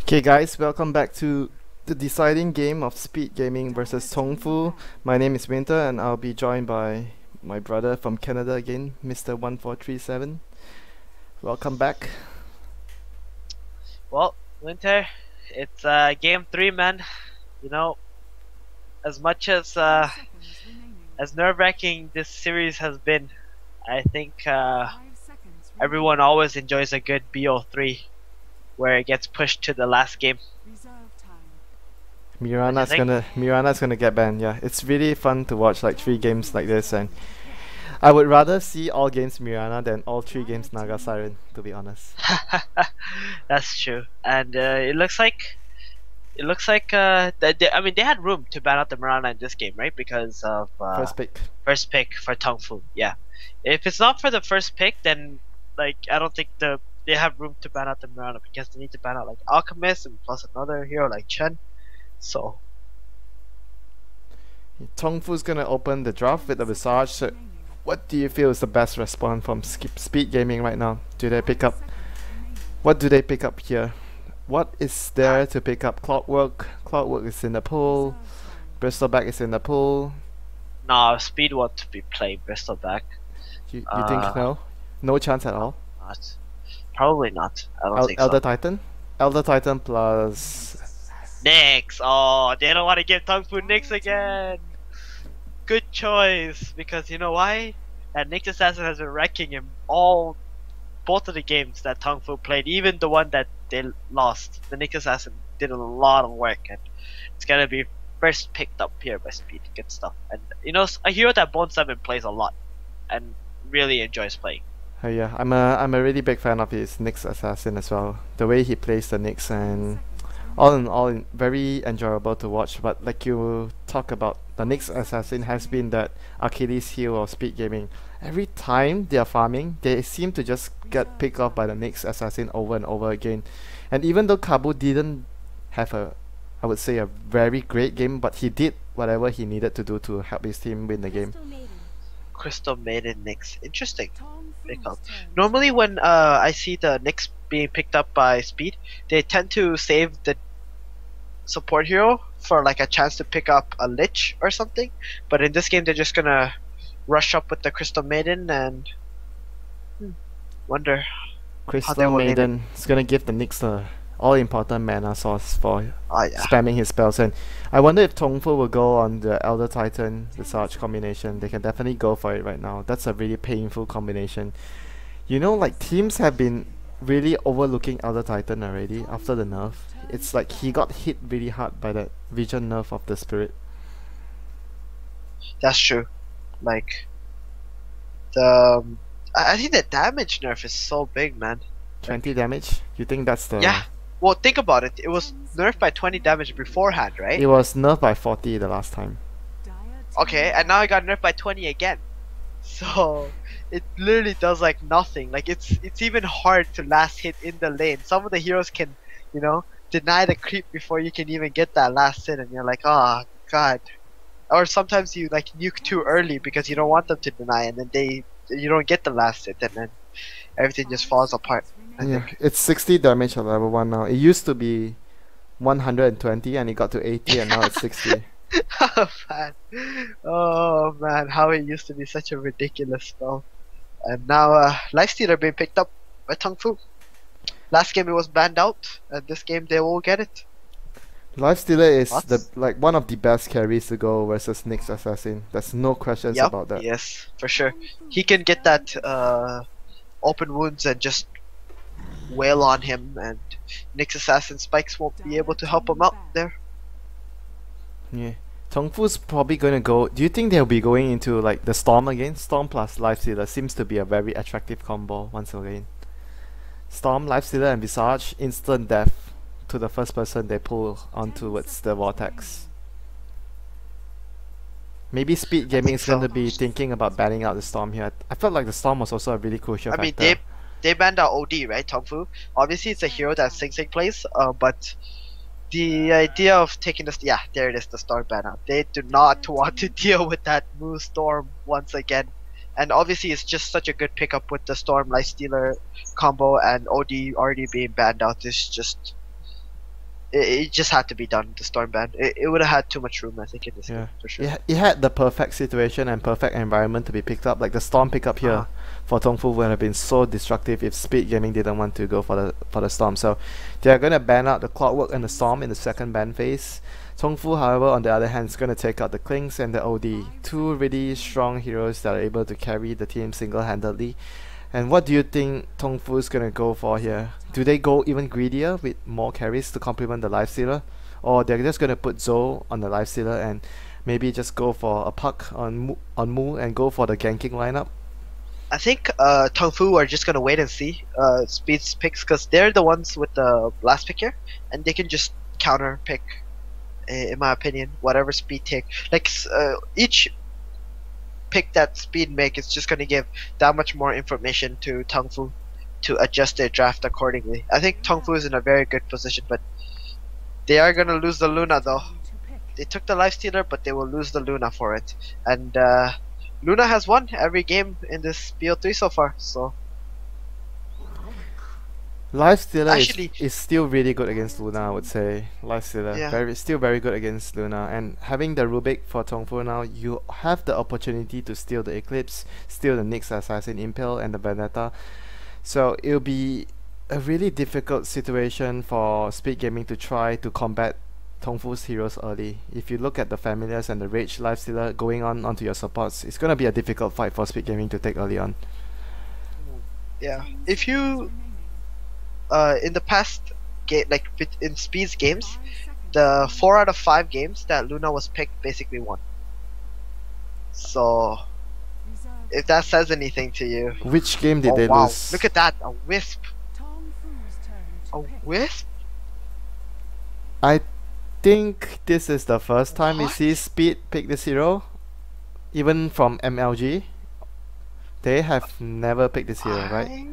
Okay guys, welcome back to the deciding game of Speed Gaming versus Tongfu. My name is Winter and I'll be joined by my brother from Canada again, Mr. 1437. Welcome back. Well, Winter, it's game 3, man. You know, as much as nerve-wracking this series has been, I think everyone always enjoys a good BO3 where it gets pushed to the last game. Mirana's gonna get banned. Yeah, it's really fun to watch like 3 games like this, and I would rather see all games Mirana than all 3 games Naga Siren, to be honest. That's true, and it looks like that they had room to ban out the Mirana in this game, right? Because of First pick. first pick for Tongfu. Yeah, if it's not for the first pick, then like I don't think they have room to ban out the Mirana because they need to ban out like Alchemist and plus another hero like Chen. So Tongfu's gonna open the draft with the Visage. So what do you feel is the best response from Speed Gaming right now? Do they pick up? What do they pick up here? What is there to pick up? Clockwork. Clockwork is in the pool. Bristleback is in the pool. no, Speed want to be playing Bristleback. You think no? No chance at all? Not. Probably not. I don't think Elder so. Titan? Elder Titan plus... Nyx. Oh, they don't want to give Tongfu Nyx again. Good choice, because you know why? That Nyx Assassin has been wrecking him both of the games that Tongfu played, even the one that they lost. The Nyx Assassin did a lot of work, and it's gonna be first picked up here by Speed. Good stuff. And you know, a hero that Bone 7 plays a lot and really enjoys playing. Yeah, I'm a really big fan of his Nyx Assassin as well. The way he plays the Nyx, and all in all, very enjoyable to watch. But like you talk about, the Nyx Assassin has been that Achilles heel of Speed Gaming. Every time they are farming, they seem to just get picked off by the Nyx Assassin over and over again. And even though Kabu didn't have I would say a very great game, but he did whatever he needed to do to help his team win the game. Crystal Maiden Nyx. Interesting. Normally when I see the Nyx being picked up by Speed, they tend to save the support hero for like a chance to pick up a Lich or something. But in this game they're just gonna rush up with the Crystal Maiden and wonder Crystal Maiden is gonna give the Nyx the all-important mana source for spamming his spells, and I wonder if Tongfu will go on the Elder Titan Visage combination. They can definitely go for it right now. That's a really painful combination. You know, like teams have been really overlooking Elder Titan already after the nerf. It's like he got hit really hard by that vision nerf of the spirit. That's true. Like I think the damage nerf is so big, man. 20 damage? You think that's the... Yeah. Well, think about it. It was nerfed by 20 damage beforehand, right? It was nerfed by 40 the last time. Okay, and now it got nerfed by 20 again. So it literally does like nothing. Like it's even hard to last hit in the lane. Some of the heroes can, you know, deny the creep before you can even get that last hit, and you're like, oh god. Or sometimes you like nuke too early because you don't want them to deny, and then you don't get the last hit, and then everything just falls apart. Yeah, it's 60 damage at level 1 now. It used to be 120 and it got to 80 and now it's 60. Oh man, how it used to be such a ridiculous spell. And now Lifestealer being picked up by Tongfu. Last game it was banned out, and this game they will get it. Lifestealer is one of the best carries to go versus Nyx Assassin. There's no questions about that. Yes, for sure. He can get that open wounds and just wail on him, and Nyx Assassin spikes won't be able to help him out there. Yeah. Tongfu's probably gonna go... Do you think they'll be going into like the Storm again? Storm plus Lifestealer seems to be a very attractive combo once again. Storm, Lifestealer and Visage, instant death to the first person they pull on towards the Vortex. Maybe Speed Gaming is going to be thinking about banning out the Storm here. I felt like the Storm was also a really crucial factor. I mean, they banned out OD, right, Tongfu? Obviously, it's a hero that Sing Sing plays, but the idea of taking this... Yeah, there it is, the Storm ban out. They do not want to deal with that Moose Storm once again. And obviously, it's just such a good pickup with the Storm Lifestealer combo, and OD already being banned out is just it just had to be done. The storm ban. It would have had too much room, I think, in this Yeah, game for sure. it had the perfect situation and perfect environment to be picked up. Like the storm pickup here for Tongfu would have been so destructive if Speed Gaming didn't want to go for the storm. So they are gonna ban out the Clockwork and the Storm in the second ban phase. Tongfu, however, on the other hand, is gonna take out the Klings and the OD, two really strong heroes that are able to carry the team single-handedly. And what do you think Tongfu is gonna go for here? Do they go even greedier with more carries to complement the Lifestealer? Or they're just gonna put Zoe on the Lifestealer and maybe just go for a Puck on Mu and go for the ganking lineup? I think Tongfu are just gonna wait and see Speed's picks, because they're the ones with the last pick here, and they can just counter pick, in my opinion, whatever Speed take. Like each pick that Speed make is just gonna give that much more information to Tongfu to adjust their draft accordingly. I think Tongfu is in a very good position, but they are gonna lose the Luna though. They took the Lifestealer, but they will lose the Luna for it. And Luna has won every game in this BO3 so far, so Lifestealer is still really good against Luna, I would say. Lifestealer, yeah. still very good against Luna. And having the Rubik for Tongfu now, you have the opportunity to steal the Eclipse, steal the Nyx Assassin Impale and the Vendetta. So it'll be a really difficult situation for Speed Gaming to try to combat Tongfu's heroes early. If you look at the Familiars and the Rage Lifestealer going onto your supports, it's gonna be a difficult fight for Speed Gaming to take early on. Yeah. If you in the past game, like in Speed's games, the 4 out of 5 games that Luna was picked basically won. So if that says anything to you. Which game did they wow. lose? Look at that, a Wisp. A Wisp? I think this is the first time we What? see Speed pick this hero. Even from MLG, they have never picked this hero, right? I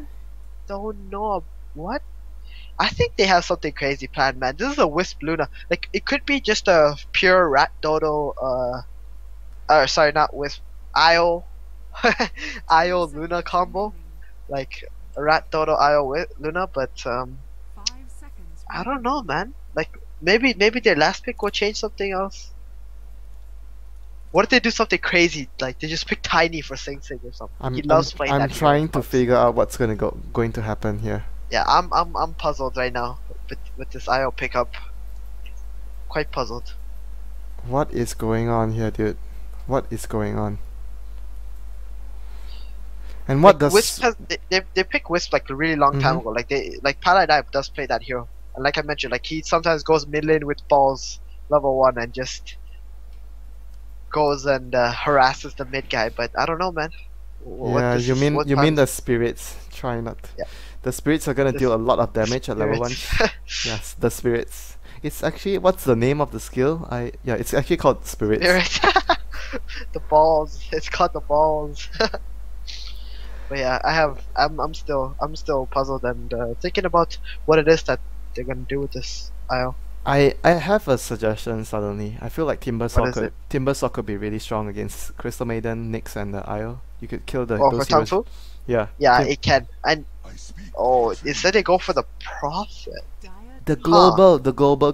don't know. What? I think they have something crazy planned, man. This is a Wisp Luna. Like, it could be just a pure Rat Dodo, sorry, not Wisp, IO, IO Luna combo. Like, a Rat Dodo IO Luna, but, I don't know, man. Like, maybe their last pick will change something else. What if they do something crazy? Like, they just pick Tiny for Sing Sing or something. He loves playing that. I'm trying to figure out what's going to happen here. Yeah, I'm puzzled right now with this IO pickup. Quite puzzled. What is going on here, dude? What is going on? And what does Wisp has they pick Wisp like a really long time ago. Like Paladin does play that hero, and like I mentioned, like he sometimes goes mid lane with balls level 1 and just goes and harasses the mid guy. But I don't know, man. Yeah, you mean the spirits? Try not. Yeah. The spirits are gonna deal a lot of damage at level 1. Yes, the spirits. It's actually, what's the name of the skill? Yeah, it's actually called spirits. Spirit. The balls. It's called the balls. But yeah, I'm still puzzled and thinking about what it is that they're gonna do with this IO. I have a suggestion suddenly. I feel like Timbersaw could be really strong against Crystal Maiden, Nyx, and the IO. You could kill those for heroes. Tongfu? Yeah. Yeah, it can. And instead they go for the Prophet. The global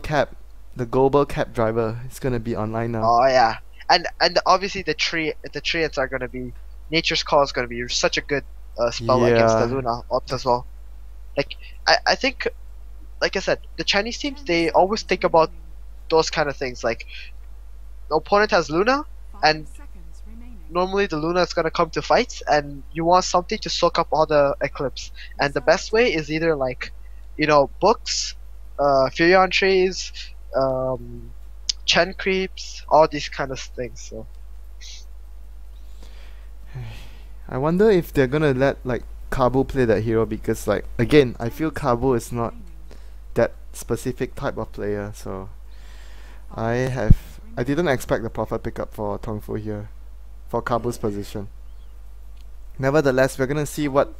cap driver is gonna be online now. Oh yeah, and obviously the treants are gonna be Nature's Call is gonna be such a good spell against the Luna ult as well. Like I think, like I said, the Chinese teams, they always think about those kind of things. Like the opponent has Luna, and normally the Luna is gonna come to fights, and you want something to soak up all the Eclipse. And the best way is either like, books, Furion trees, Chen creeps, all these kind of things. So I wonder if they're gonna let like Kabu play that hero, because like again, I feel Kabu is not that specific type of player. So I didn't expect the Prophet pickup for Tongfu here, for Kabu's position. Nevertheless, we're gonna see what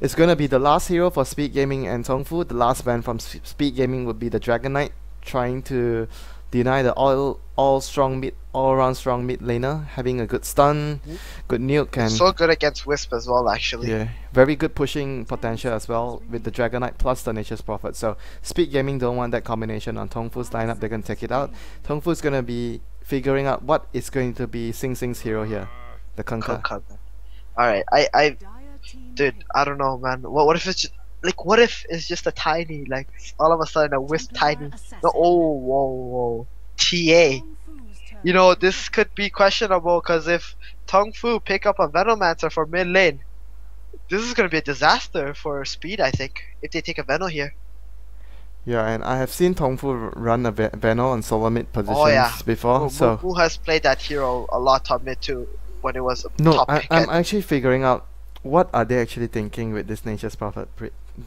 it's gonna be the last hero for Speed Gaming and Tongfu. The last ban from Speed Gaming would be the Dragon Knight, trying to deny the all strong mid, all round strong mid laner, having a good stun, good nuke, and So good against Wisp as well, actually. yeah, very good pushing potential as well with the Dragonite plus the Nature's Prophet. So Speed Gaming don't want that combination on Tongfu's lineup. They're gonna take it out. Tongfu's gonna be figuring out what is going to be Sing Sing's hero here, the Kunkka. Alright, dude, I don't know, man. What if it's just, like, what if it's just a tiny, like, all of a sudden a Wisp tiny? No, oh, whoa. TA. You know, this could be questionable because if Tongfu pick up a Venomancer for mid lane, this is going to be a disaster for Speed, I think, if they take a Veno here. Yeah, and I have seen Tongfu run a Veno on solo mid positions before. So who has played that hero a lot top mid too when it was a top pick? I'm actually figuring out what are they actually thinking with this Nature's Prophet.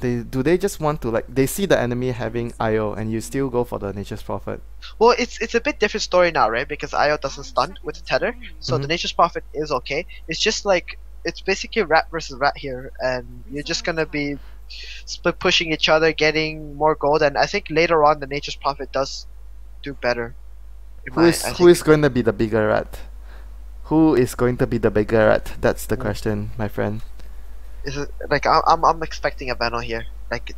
Do they just want to, like, they see the enemy having IO and you still go for the Nature's Prophet? Well, it's a bit different story now, right? Because IO doesn't stun with the tether, so the Nature's Prophet is okay. It's just like, it's basically rat versus rat here, and you're just gonna be split pushing each other, getting more gold, and I think later on the Nature's Prophet does do better. Who is going to be the bigger rat? Who is going to be the bigger rat? That's the question, my friend. Is it like I'm expecting a Veno here? Like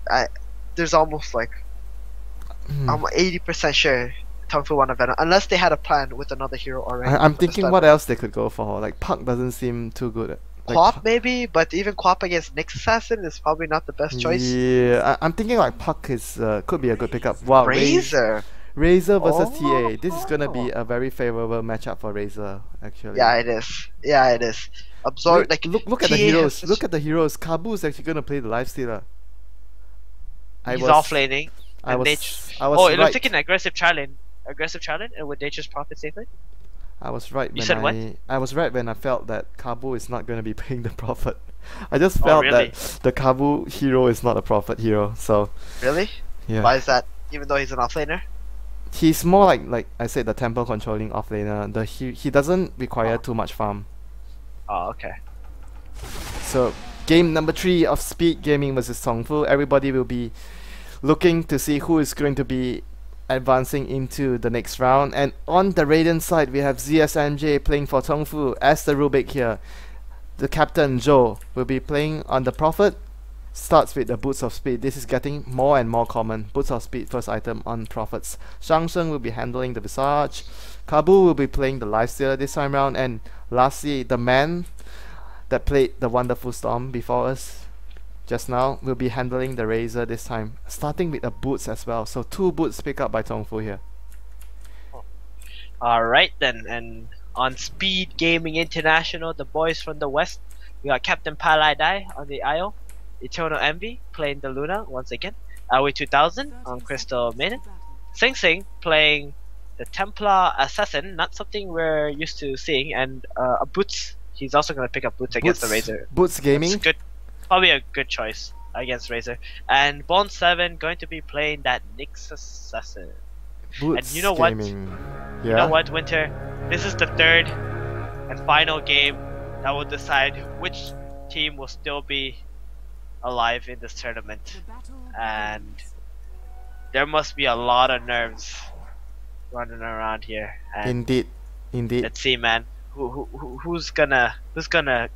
there's almost like I'm 80% sure Tongfu won a Veno unless they had a plan with another hero already. I'm thinking what else they could go for. Like Puck doesn't seem too good. Like Quap maybe, but even Quap against Nyx Assassin is probably not the best choice. Yeah, I'm thinking like Puck is could be a good pickup. Wow, Razor versus TA. This is gonna be a very favorable matchup for Razor, actually. Yeah, it is. Yeah, it is. Absorb. Like look at the heroes. Look at the heroes. Kabu is actually gonna play the Lifestealer. He's offlaning. I was it right. looks like an aggressive challenge. And with Nature's Prophet safely. I was right. You said what? I was right when I felt that Kabu is not gonna be playing the Prophet. I just felt that the Kabu hero is not a Prophet hero. So. Really? Yeah. Why is that? Even though he's an offlaner. He's more like I said, the tempo controlling offlaner. He doesn't require too much farm. Oh, okay. So game number 3 of Speed Gaming versus Tongfu. Everybody will be looking to see who is going to be advancing into the next round. And on the Radiant side, we have ZSMJ playing for Tongfu as the Rubik here. The captain Joe will be playing on the Prophet. Starts with the Boots of Speed. This is getting more and more common. Boots of Speed, first item on Prophets. Shang Tsung will be handling the Visage. Kabu will be playing the Lifestealer this time round. And lastly, the man that played the Wonderful Storm before us just now will be handling the Razor this time. Starting with the Boots as well. So 2 Boots picked up by Tongfu here. Alright then, and on Speed Gaming International, the boys from the West, we got Captain Paladai on the IO. Eternal Envy playing the Luna once again. Aoi 2000 on Crystal Maiden. Sing Sing playing the Templar Assassin, not something we're used to seeing, and a Boots. He's also going to pick up Boots against the Razor. Boots Gaming? That's good. Probably a good choice against Razor. And Bone 7 going to be playing that Nyx Assassin. Boots and you know Gaming. what? You know what, Winter? This is the third and final game that will decide which team will still be alive in this tournament, and there must be a lot of nerves running around here. And indeed. Let's see, man. Who's gonna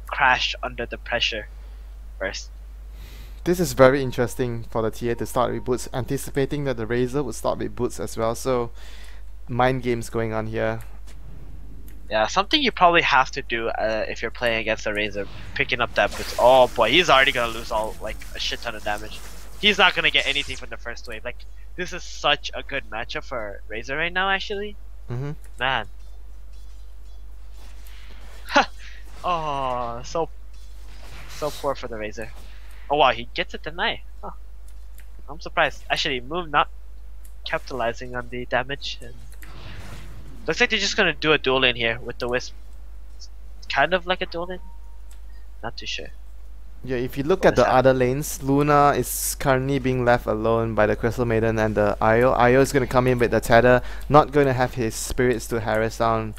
crash under the pressure first? This is very interesting for the TA to start with Boots, anticipating that the Razor would start with Boots as well. So mind games going on here. Yeah, something you probably have to do if you're playing against a Razor, picking up that Boots. Oh boy, he's already gonna lose a shit ton of damage. He's not gonna get anything from the first wave. Like, this is such a good matchup for Razor right now, actually. Man. Oh, so poor for the Razor. Oh wow, he gets it denied. Huh. I'm surprised. Actually, move not capitalizing on the damage. And looks like they're just gonna do a duel lane here with the Wisp. It's kind of like a duel lane. Not too sure. Yeah, if you look at the other lanes, Luna is currently being left alone by the Crystal Maiden and the Io. Io is going to come in with the Tether, not going to have his spirits to harass down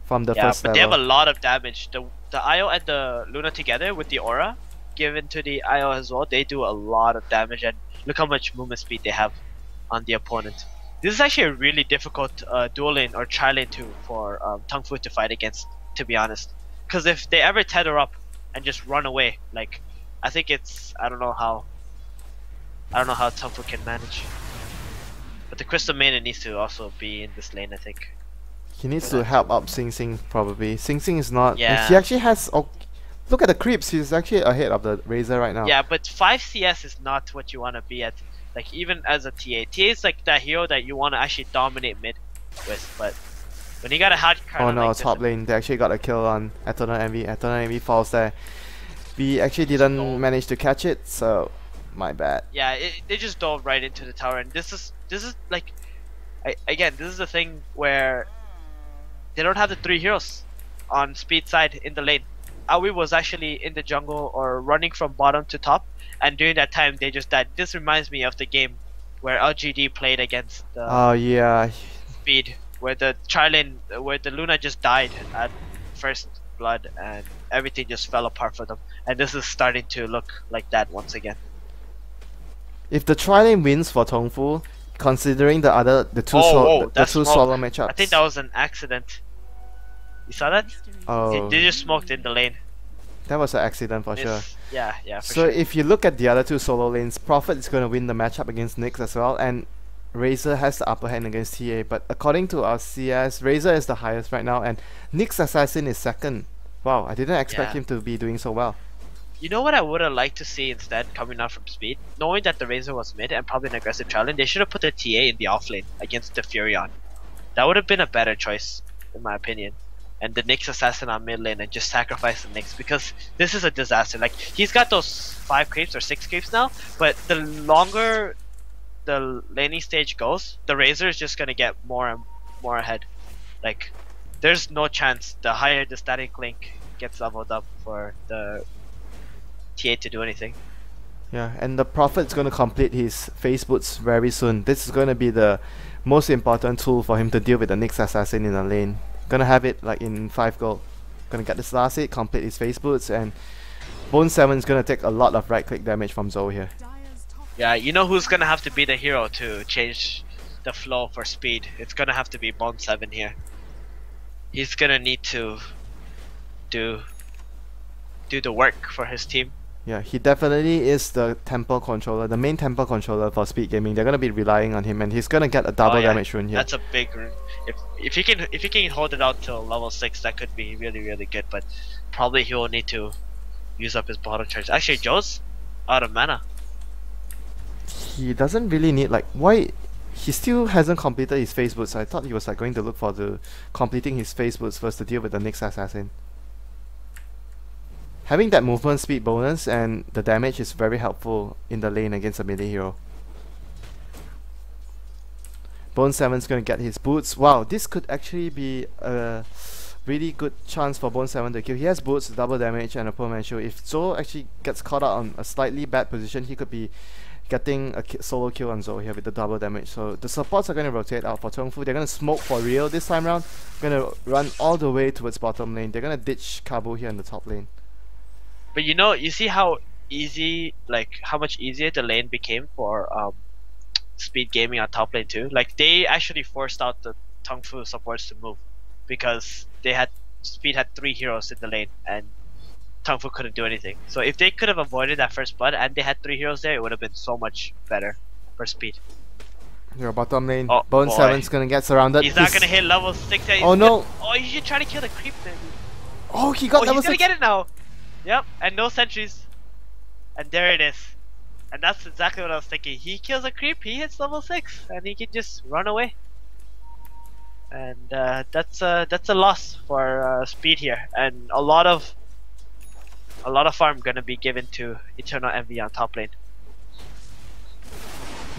from the first level. Yeah, but they have a lot of damage. The Io and the Luna together with the aura given to the Io as well, they do a lot of damage, and look how much movement speed they have on the opponent. This is actually a really difficult dual lane or tri lane too for Tongfu to fight against, to be honest. Because if they ever tether up and just run away, like, I think it's I don't know how Tongfu can manage. But the Crystal Maiden needs to also be in this lane, I think. He needs to help up Sing Sing probably. Sing Sing is not. Yeah. He actually has. Oh, look at the creeps. He's actually ahead of the Razor right now. Yeah, but 5 CS is not what you want to be at. Like, even as a TA. TA is like that hero that you want to actually dominate mid with, but when you got a hard card. Oh no, like top lane. They actually got a kill on Eternal Envy. Eternal Envy falls there. We actually didn't manage to catch it, so my bad. Yeah, they just dove right into the tower, and this is like, again, this is the thing where they don't have the 3 heroes on speed side in the lane. Aoi was actually in the jungle or running from bottom to top, and during that time they just died. This reminds me of the game where LGD played against Oh yeah. speed, where the tri-lane, where the Luna just died at first blood and everything just fell apart for them, and this is starting to look like that once again. If the tri-lane wins for Tongfu, considering the two solo matchups. I think that was an accident. You saw that? Oh. They just smoked in the lane. That was an accident for sure. Yeah, for So sure. if you look at the other 2 solo lanes, Prophet is going to win the matchup against Nyx as well, and Razor has the upper hand against TA. But according to our CS, Razor is the highest right now, and Nyx Assassin is second. Wow, I didn't expect him to be doing so well. You know what I would have liked to see instead coming out from speed? Knowing that the Razor was mid and probably an aggressive challenge, they should have put the TA in the off lane against the Furion. That would have been a better choice, in my opinion. And the Nyx Assassin on mid lane and just sacrifice the Nyx, because this is a disaster. Like, he's got those 5 creeps or 6 creeps now, but the longer the laning stage goes, the Razor is just gonna get more and more ahead. Like, there's no chance the higher the static link gets leveled up for the TA to do anything. Yeah, and the Prophet's going to complete his phase boots very soon. This is going to be the most important tool for him to deal with the Nyx Assassin in the lane. Gonna have it like in 5 gold. Gonna get this last hit, complete his phase boots, and Bone 7 is gonna take a lot of right click damage from Zoe here. Yeah, you know who's gonna have to be the hero to change the flow for speed? It's gonna have to be Bone 7 here. He's gonna need to do the work for his team. Yeah, he definitely is the temple controller, the main temple controller for speed gaming. They're gonna be relying on him, and he's gonna get a double damage rune here. That's a big rune. If he can hold it out till level 6, that could be really good. But probably he will need to use up his bottom charge. Actually, Joe's out of mana. He doesn't really need, like, why he still hasn't completed his phase boots. I thought he was like going to look for the completing his phase boots first to deal with the Nyx Assassin. Having that movement speed bonus and the damage is very helpful in the lane against a melee hero. Bone 7's gonna get his boots. Wow, this could actually be a really good chance for Bone 7 to kill. He has boots, double damage, and a permanent shield. If Zoe actually gets caught out on a slightly bad position, he could be getting a solo kill on Zoe here with the double damage. So the supports are going to rotate out for Tongfu. They're going to smoke for real this time round. Going to run all the way towards bottom lane. They're going to ditch Kabu here in the top lane. But you know, you see how easy, like how much easier the lane became for speed gaming on top lane too. Like, they actually forced out the Tongfu supports to move because they had speed had 3 heroes in the lane and Tongfu couldn't do anything. So if they could have avoided that first blood and they had 3 heroes there, it would have been so much better for speed. Your bottom lane, Oh, Bone boy. 7's gonna get surrounded. He's not gonna hit level 6 yet. Oh no! Oh, you should try to kill the creep then. Oh, he got Oh, level he's gonna 6! get it now. Yep, and no sentries. And there it is. And that's exactly what I was thinking. He kills a creep, he hits level 6, and he can just run away. And that's a loss for speed here, and a lot of farm gonna be given to Eternal Envy on top lane.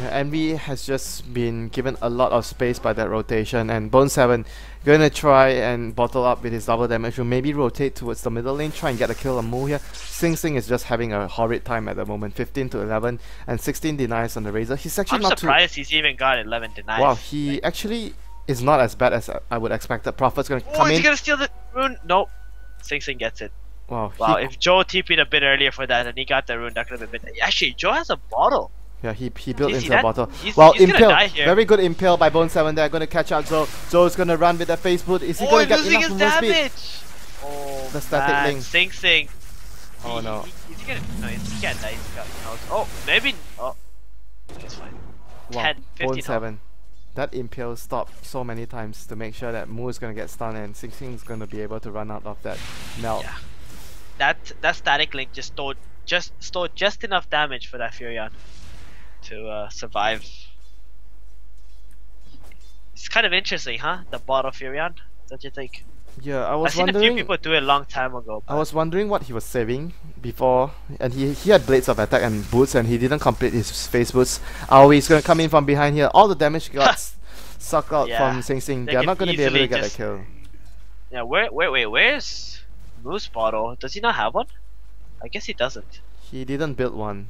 Yeah, Envy has just been given a lot of space by that rotation, and Bone 7 gonna try and bottle up with his double damage, or maybe rotate towards the middle lane, try and get a kill on Mu here. Sing Sing is just having a horrid time at the moment, 15 to 11 and 16 denies on the Razor. He's actually I'm not surprised he's even got 11 denies. Wow, he actually is not as bad as I would expect. The Prophet's gonna Oh, come is in. he gonna steal the rune? Nope. Sing Sing gets it. Wow, Wow, if Joe TP'd a bit earlier for that and he got the rune, that could have been. Actually, Joe has a bottle. Yeah, he built You into see the that? bottle. He's Well, gonna impale. die here. Very good impale by Bone 7 there. Gonna catch out Zoe. Zoe's gonna run with the face boot. Is he gonna get losing enough his movement speed? damage! Oh, The static man. link. Sing Sing. Oh no. Is he gonna... No, he can't die. He's got health. Oh, maybe... Oh. It's fine. Wow. 10, 15 Bone health. 7. That impale stopped so many times to make sure that Mu is gonna get stunned and Sing Sing's gonna be able to run out of that melt. Yeah. That static link just stored just enough damage for that Furion to survive. It's kind of interesting, huh? The bottle Furion. Don't you think? Yeah, I I've was seen a few wondering. people do it a long time ago. I was wondering what he was saving before, and he had blades of attack and boots, and he didn't complete his face boots. He's gonna come in from behind here. All the damage got sucked out Yeah, from Sing Sing. they They're can not gonna be able to easily get a just- kill. Yeah, where's Moose bottle? Does he not have one? I guess he doesn't. He didn't build one.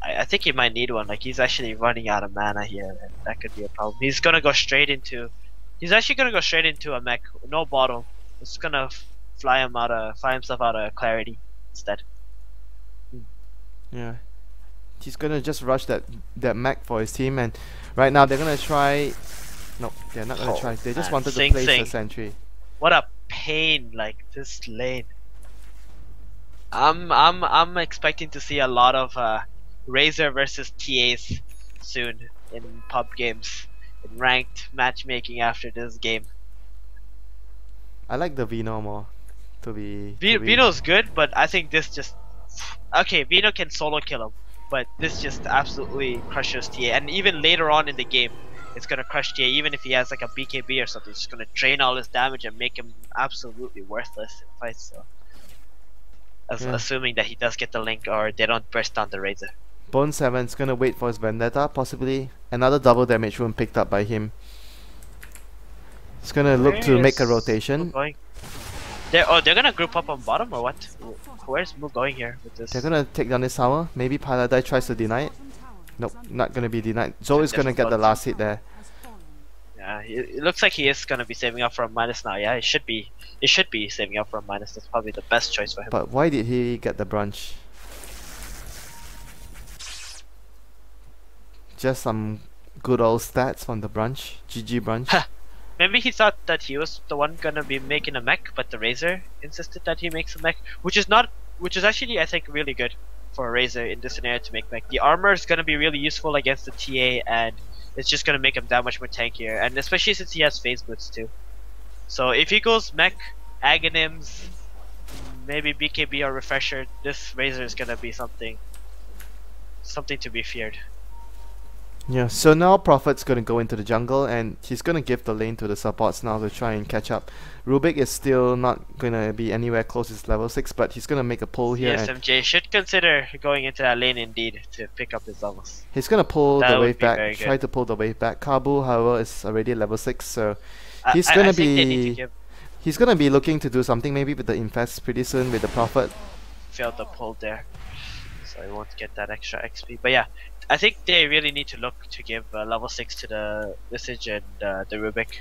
I think he might need one. Like he's actually running out of mana here, and that could be a problem. He's gonna go straight into. He's actually gonna go straight into a mech. No bottle. It's gonna fly himself out of clarity instead. Yeah, he's gonna just rush that mech for his team, and right now they're gonna try. No, they're not gonna try. They just man. wanted to Sing place Sing. the sentry. What a pain! Like this lane. I'm expecting to see a lot of Razor versus TAs soon in pub games, in ranked matchmaking after this game. I like the Vino more. To be. Vino's good, but I think this just okay. Vino can solo kill him, but this just absolutely crushes TA. And even later on in the game, it's gonna crush TA. Even if he has like a BKB or something, it's just gonna drain all his damage and make him absolutely worthless in fights. So, assuming that he does get the link or they don't burst down the Razor. Bone 7's gonna wait for his Vendetta, possibly another double damage rune picked up by him. He's gonna look to make a rotation. They're gonna group up on bottom or what? Where's Mu going here with this? They're gonna take down this tower. Maybe Paladai tries to deny it. Nope, not gonna be denied. Zoe is gonna get the last hit there. Yeah, it looks like he is gonna be saving up for a minus now. Yeah, it should be. It should be saving up for a minus. That's probably the best choice for him. But why did he get the brunch? Just some good old stats from the brunch. GG brunch. Maybe he thought that he was the one gonna be making a mech, but the Razor insisted that he makes a mech, which is actually I think really good for a Razor in this scenario to make mech. The armor is gonna be really useful against the TA, and it's just gonna make him that much more tankier, and especially since he has phase boots too. So if he goes mech, Aghanims, maybe BKB or Refresher, this Razor is gonna be something to be feared. Yeah, so now Prophet's gonna go into the jungle and he's gonna give the lane to the supports now to try and catch up. Rubik is still not gonna be anywhere close to his level 6, but he's gonna make a pull here. Yes, MJ should consider going into that lane indeed to pick up his levels. He's gonna pull That the would wave be back, very try good. to pull the wave back. Kabu, however, is already level 6, so he's I gonna think they need to be give he's gonna be looking to do something maybe with the infest pretty soon with the Prophet. failed the pull there, so he won't get that extra XP. But yeah, I think they really need to look to give level 6 to the Visage and the Rubik.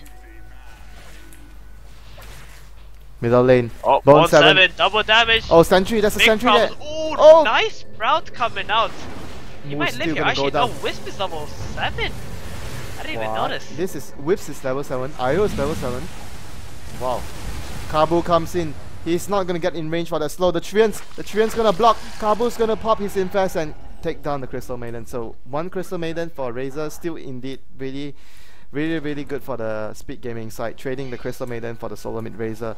Middle lane. Oh, Bone Bone 7, double damage. Oh, sentry, that's a Big sentry there. problems. Oh, Oh! nice sprout coming out. He Mu's might still live here. gonna go Actually, no, down. Wisp is level 7. I didn't even Wow. notice. This is Whips is level 7, Io is level 7. Wow. Kabu comes in. He's not gonna get in range for that slow. The Trian's gonna block. Kabu's gonna pop his infest and take down the Crystal Maiden. So one Crystal Maiden for Razor, still indeed really good for the speed gaming side. Trading the Crystal Maiden for the solo mid Razor.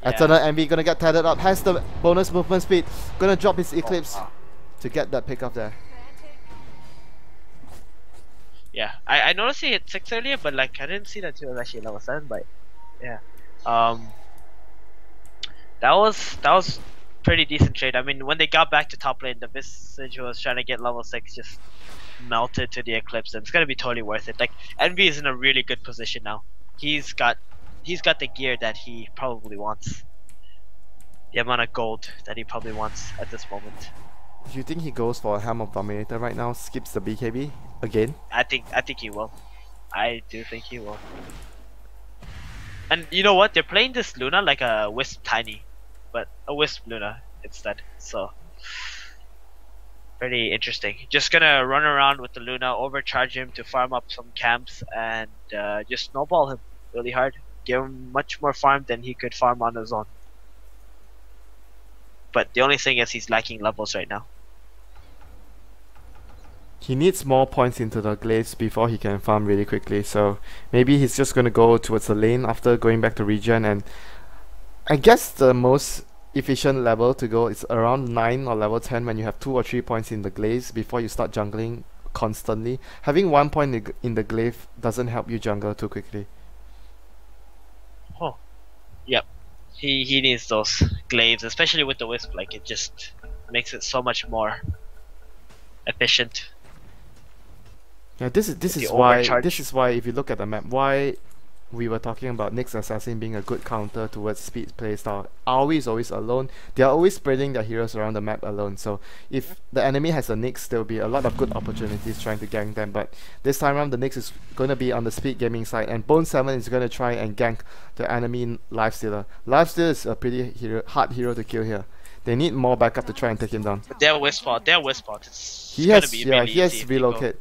Yeah. Eternal Envy gonna get tethered up. Has the bonus movement speed. Gonna drop his Eclipse to get that pick up there. Yeah, I noticed he hit 6 earlier, but like I didn't see that he was actually level 7. But yeah, that was pretty decent trade. I mean, when they got back to top lane, the Visage who was trying to get level 6 just melted to the Eclipse, and it's gonna be totally worth it. Like Envy is in a really good position now. He's got the gear that he probably wants. The amount of gold that he probably wants at this moment. Do you think he goes for a Helm of Dominator right now? Skips the BKB again? I think he will. I do think he will. And you know what? They're playing this Luna like a Wisp Tiny, but a Wisp Luna instead. So Pretty interesting. Just gonna run around with the Luna, overcharge him to farm up some camps, and just snowball him really hard. Give him much more farm than he could farm on his own. But the only thing is he's lacking levels right now. He needs more points into the glaives before he can farm really quickly, so maybe he's just gonna go towards the lane after going back to regen, and I guess the most efficient level to go is around 9 or level 10 when you have 2 or 3 points in the glaives before you start jungling constantly. Having 1 point in the glaive doesn't help you jungle too quickly. Oh, yep. He needs those glaives, especially with the wisp. Like, it just makes it so much more efficient. Yeah, this is why if you look at the map, why we were talking about Nyx Assassin being a good counter towards speed playstyle. Aoi is always alone. They are always spreading their heroes around the map alone. So if the enemy has a Nyx, there will be a lot of good opportunities trying to gank them. But this time around, the Nyx is going to be on the speed gaming side, and Bone 7 is going to try and gank the enemy Lifestealer. Lifestealer is a pretty hard hero to kill here. They need more backup to try and take him down. But their wisp pot. He has relocate.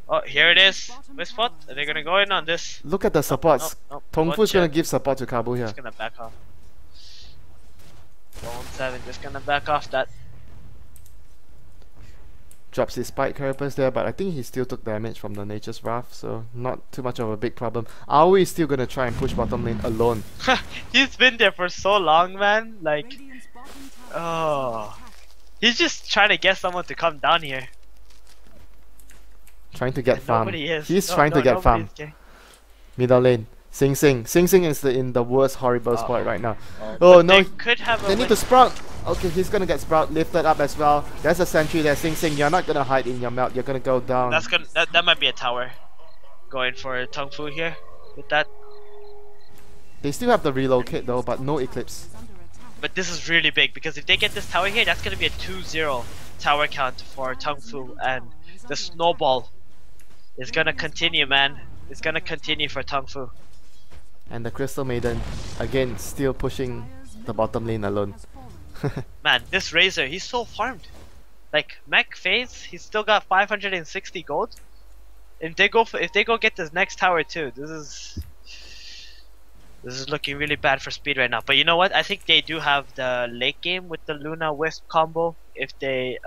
Oh, here it is. Wisp pot. Are they gonna go in on this? Look at the supports. Tongfu is gonna give support to Kabu here. Just gonna back off. Bone 7 just gonna back off that. Drops his spike carapace there, but I think he still took damage from the Nature's Wrath, so not too much of a big problem. Aoi is still gonna try and push bottom lane alone. He's been there for so long, man. Like, oh, he's just trying to get someone to come down here. Trying to get farm. He's no, trying to get farm. Getting... Middle lane. Sing Sing. Sing Sing is in the worst horrible spot right now. Oh no! They need to sprout. Okay, he's gonna get sprout lifted up as well. There's a sentry there. Sing Sing, you're not gonna hide in your melt. You're gonna go down. That might be a tower. Going for Tongfu here with that. They still have the relocate though, but no eclipse. But this is really big because if they get this tower here, that's gonna be a 2-0 tower count for Tongfu, and the snowball is gonna continue, man. It's gonna continue for Tongfu. And the Crystal Maiden, again, still pushing the bottom lane alone. Man, this Razor, he's so farmed. Like, Mech Phase, he's still got 560 gold. If they go get this next tower too, this is looking really bad for speed right now. But you know what? I think they do have the late game with the Luna Wisp combo if they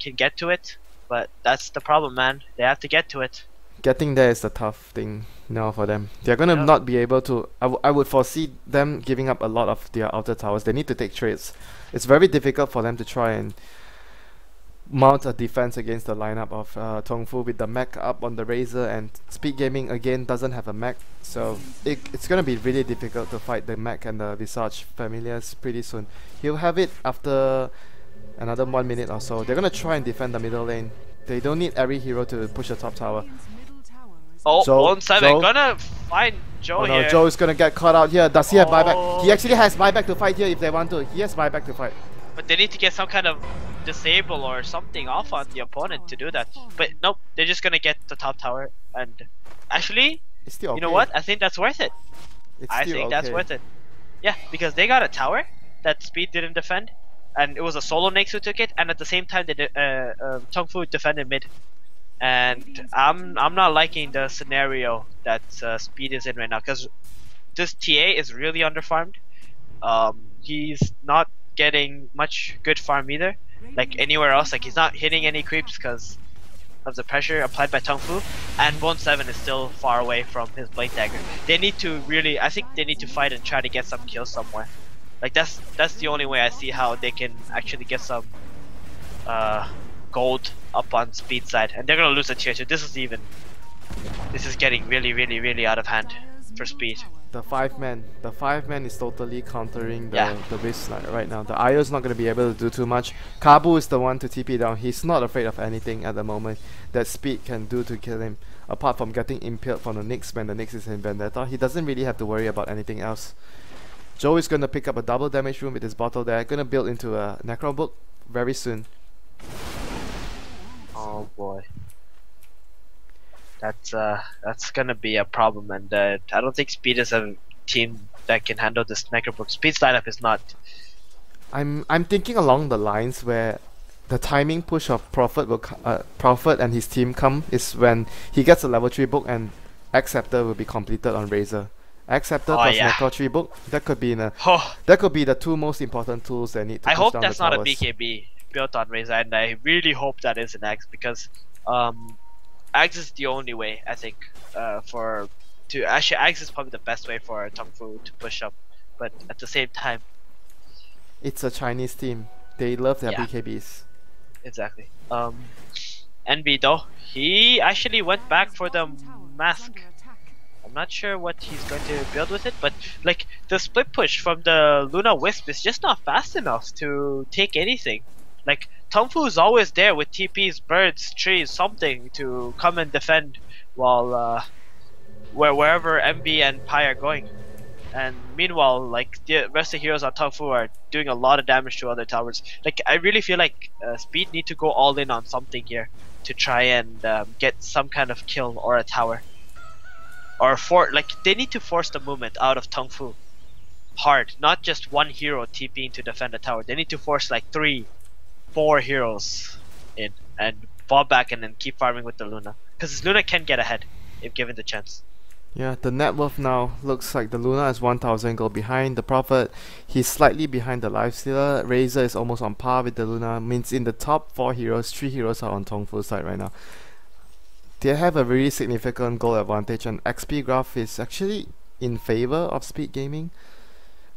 can get to it. But that's the problem, man. They have to get to it. Getting there is the tough thing now for them. They're gonna not be able to. I would foresee them giving up a lot of their outer towers. They need to take trades. It's very difficult for them to try and mount a defense against the lineup of Tongfu with the mech up on the Razor, and Speed Gaming again doesn't have a mech, so it's gonna be really difficult to fight the mech and the Visage familiars pretty soon. He'll have it after another 1 minute or so. They're gonna try and defend the middle lane. They don't need every hero to push the top tower. Oh, Bone 7 gonna find Joe here. No, Joe is gonna get caught out here. Does he have buyback? He actually has buyback to fight here if they want to. He has buyback to fight. But they need to get some kind of disable or something off on the opponent to do that. But nope, they're just gonna get the top tower. And actually, it's still okay. You know what? I think that's worth it. I think that's worth it. Yeah, because they got a tower that Speed didn't defend, and it was a solo Nyx who took it, and at the same time they Tongfu defended mid. And I'm not liking the scenario that Speed is in right now, because this TA is really underfarmed. He's not getting much good farm either, like anywhere else. Like, he's not hitting any creeps because of the pressure applied by Tongfu, and Bone 7 is still far away from his Blade Dagger. They need to really, I think they need to fight and try to get some kills somewhere. Like, that's the only way I see how they can actually get some gold up on Speed side, and they're gonna lose a tier 2. This is getting really out of hand for Speed. The 5-man is totally countering the Wisp right now. The Io is not going to be able to do too much. Kabu is the one to TP down. He's not afraid of anything at the moment that Speed can do to kill him. Apart from getting impaled from the Nyx when the Nyx is in Vendetta, he doesn't really have to worry about anything else. Joe is going to pick up a double damage room with his bottle there. Going to build into a Necro Book very soon. Oh boy. That's gonna be a problem, and I don't think Speed is a team that can handle this Necrobook. Speed's lineup is not. I'm thinking along the lines where the timing push of Prophet and his team come is when he gets a level 3 book and Acceptor will be completed on Razor. Acceptor plus yeah. Necro 3 book, that could be Oh, that could be the two most important tools that need to I push hope down that's the not a towers. BKB built on Razor, and I really hope that is an Axe because Axe is the only way I think actually Axe is probably the best way for Tongfu to push up, but at the same time, It's a Chinese team. They love their yeah, BKBs. exactly. NB though, he actually went back for the mask. I'm not sure what he's going to build with it, but like the split push from the Luna Wisp is just not fast enough to take anything. Like Tongfu is always there with TPs, birds, trees, something to come and defend while wherever MB and Pi are going. And meanwhile, like the rest of the heroes on Tongfu are doing a lot of damage to other towers. Like I really feel like Speed need to go all in on something here to try and get some kind of kill or a tower. Or they need to force the movement out of Tongfu hard, not just one hero TPing to defend a tower. They need to force like 3-4 heroes in and fall back and then keep farming with the Luna, because Luna can get ahead if given the chance. Yeah, the net worth now looks like the Luna is 1000 gold behind the Prophet. He's slightly behind the Lifestealer. Razor is almost on par with the Luna. Means in the top 4 heroes, 3 heroes are on Tongfu's side right now. They have a very significant goal advantage, and XP graph is actually in favor of Speed Gaming.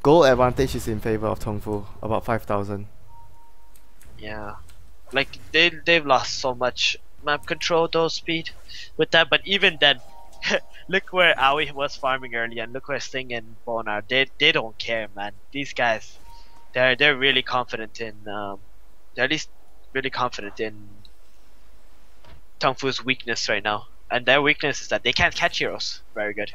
Goal advantage is in favor of Tongfu, about 5000. Yeah, like they've lost so much map control though, Speed, with that. But even then, look where Aoi was farming earlier, and look where Sting and Bone are. They don't care, man. These guys, they're really confident in they're at least really confident in Tongfu's weakness right now, and their weakness is that they can't catch heroes very good.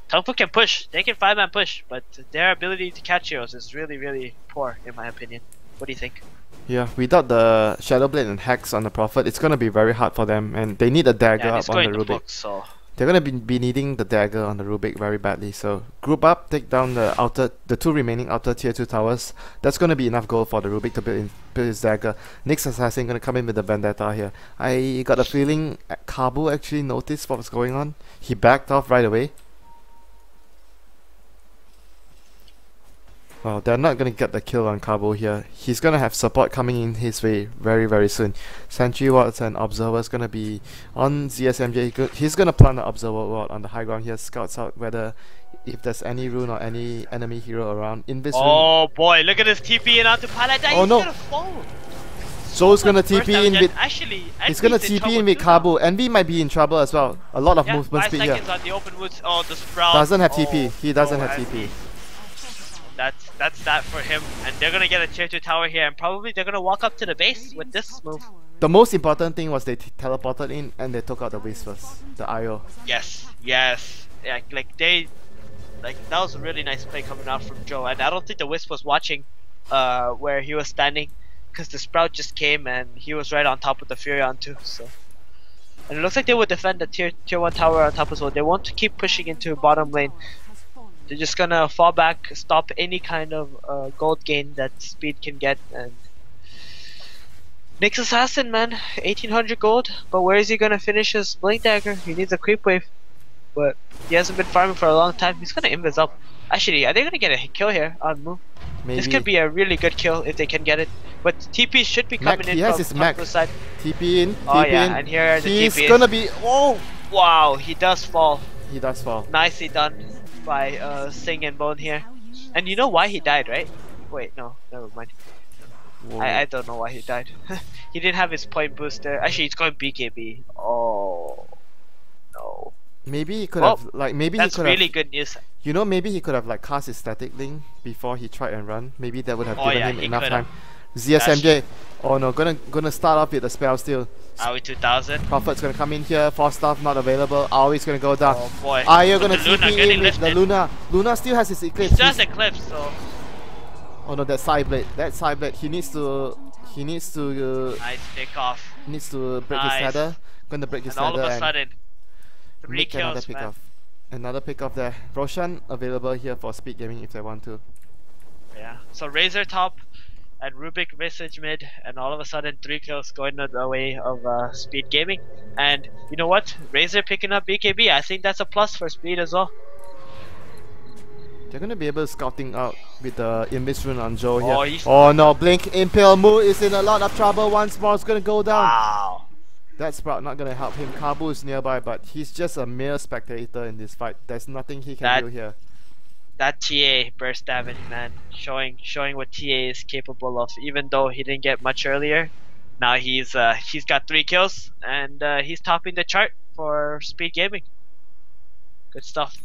Tongfu can push, they can 5-man push, but their ability to catch heroes is really, really poor in my opinion. What do you think? Yeah, without the Shadow Blade and Hex on the Prophet, it's gonna be very hard for them, and they need a dagger up on the Rubik. Book, so they're gonna be needing the dagger on the Rubik very badly. So group up, take down the 2 remaining outer tier 2 towers. That's gonna be enough gold for the Rubik to build his dagger. Next assassin gonna come in with the Vendetta here. I got a feeling Kabu actually noticed what was going on. He backed off right away. Well, they're not gonna get the kill on Cabo here. He's gonna have support coming in his way very, very soon. Sentry wards and observers gonna be on ZSMJ. He's gonna plant the observer ward on the high ground here. Scouts out whether if there's any rune or any enemy hero around. Oh boy, look at this TP in onto Paladin. Oh no! Zo's gonna TP in with. He's gonna TP in with Cabo. Envy might be in trouble as well. A lot of movement speed here. 5 seconds on the open woods. Oh, the Sprout. Doesn't have TP. He doesn't have TP. That's that for him, and they're gonna get a tier 2 tower here, and probably they're gonna walk up to the base with this move. The most important thing was they teleported in and they took out the Whispers, the IO. Yes, yeah, that was a really nice play coming out from Joe, and I don't think the Wisp was watching where he was standing, because the Sprout just came and he was right on top of the Furion too. So, and it looks like they would defend the tier 1 tower on top as well. They want to keep pushing into bottom lane. They're just gonna fall back, stop any kind of gold gain that Speed can get. And Nyx Assassin, man, 1800 gold. But where is he gonna finish his Blink Dagger? He needs a creep wave, but he hasn't been farming for a long time. He's gonna invis up. Actually, are they gonna get a kill here on move? Maybe. This could be a really good kill if they can get it. But TP should be coming in from the side. TP in. Oh yeah, and here are the TPs. He's gonna be. Oh! Wow, he does fall. He does fall. Nicely done by Sing and Bone here. And you know why he died, right? Wait, no, never mind. I don't know why he died. He didn't have his point booster. Actually, he's going BKB. Oh no. Maybe he could have that's really good news. You know, maybe he could have like cast his static link before he tried and run. Maybe that would have given him enough time. ZSMJ. Oh no, gonna start off with a spell still. Aoi 2000. Prophet's gonna come in here. Force staff not available. Aoi's gonna go down. Oh boy. You're gonna TP in with the Luna. Luna still has his Eclipse. He does Eclipse, so. Oh no, that side blade. That side blade. He needs to. Nice pick off. Needs to break his ladder. Gonna break his ladder. And all of a sudden, 3 make kills, another pick off. Another pick off there. Roshan available here for Speed Gaming if they want to. Yeah. So Razor top. and Rubik message mid, and all of a sudden 3 kills going the way of Speed Gaming. And you know what? Razor picking up BKB, I think that's a plus for Speed as well. They're gonna be able to scouting out with the invis rune on Joe Oh, here. Oh no, Blink Impale Mu is in a lot of trouble once more. It's gonna go down. Wow. That Sprout not gonna help him. Kabu is nearby, but he's just a mere spectator in this fight. There's nothing he can do here. That TA burst damage, man, showing what TA is capable of. Even though he didn't get much earlier, now he's got 3 kills and he's topping the chart for Speed Gaming. Good stuff.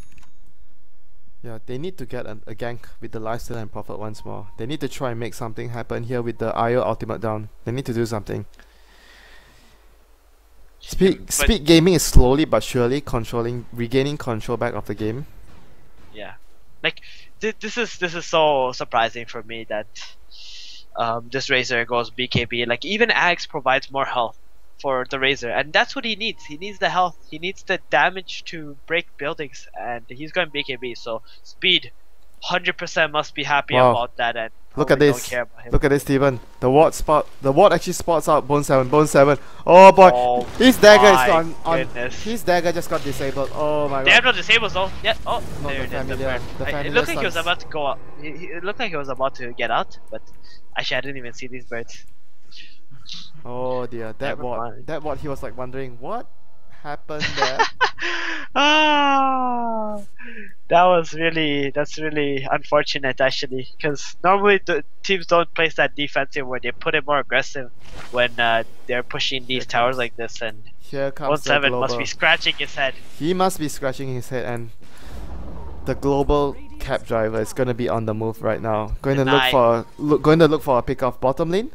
Yeah, they need to get a gank with the lifesteal and Prophet once more. They need to try and make something happen here with the IO ultimate down. They need to do something. Speed Gaming is slowly but surely regaining control back of the game. Yeah, like this is so surprising for me that this Razor goes BKB. Like even Axe provides more health for the Razor, and that's what he needs. He needs the health. He needs the damage to break buildings, and he's going BKB. So Speed, 100% must be happy about that. And look at this. Look at this, Steven. The ward actually spots out Bone 7. Bone 7. Oh boy, his dagger is on. His dagger just got disabled. Oh my god. They have no disables though. Yeah. Oh, there it is. It looked like he was about to go up. It looked like he was about to get out, but actually I didn't even see these birds. Oh dear, that ward he was like wondering what happened there. That's really unfortunate actually, because normally the teams don't place that defensive where they put it more aggressive when they're pushing these towers like this. And here comes 1-7 must be scratching his head. He must be scratching his head, and the global cap driver is gonna be on the move right now. Going to look for a pick off bottom lane.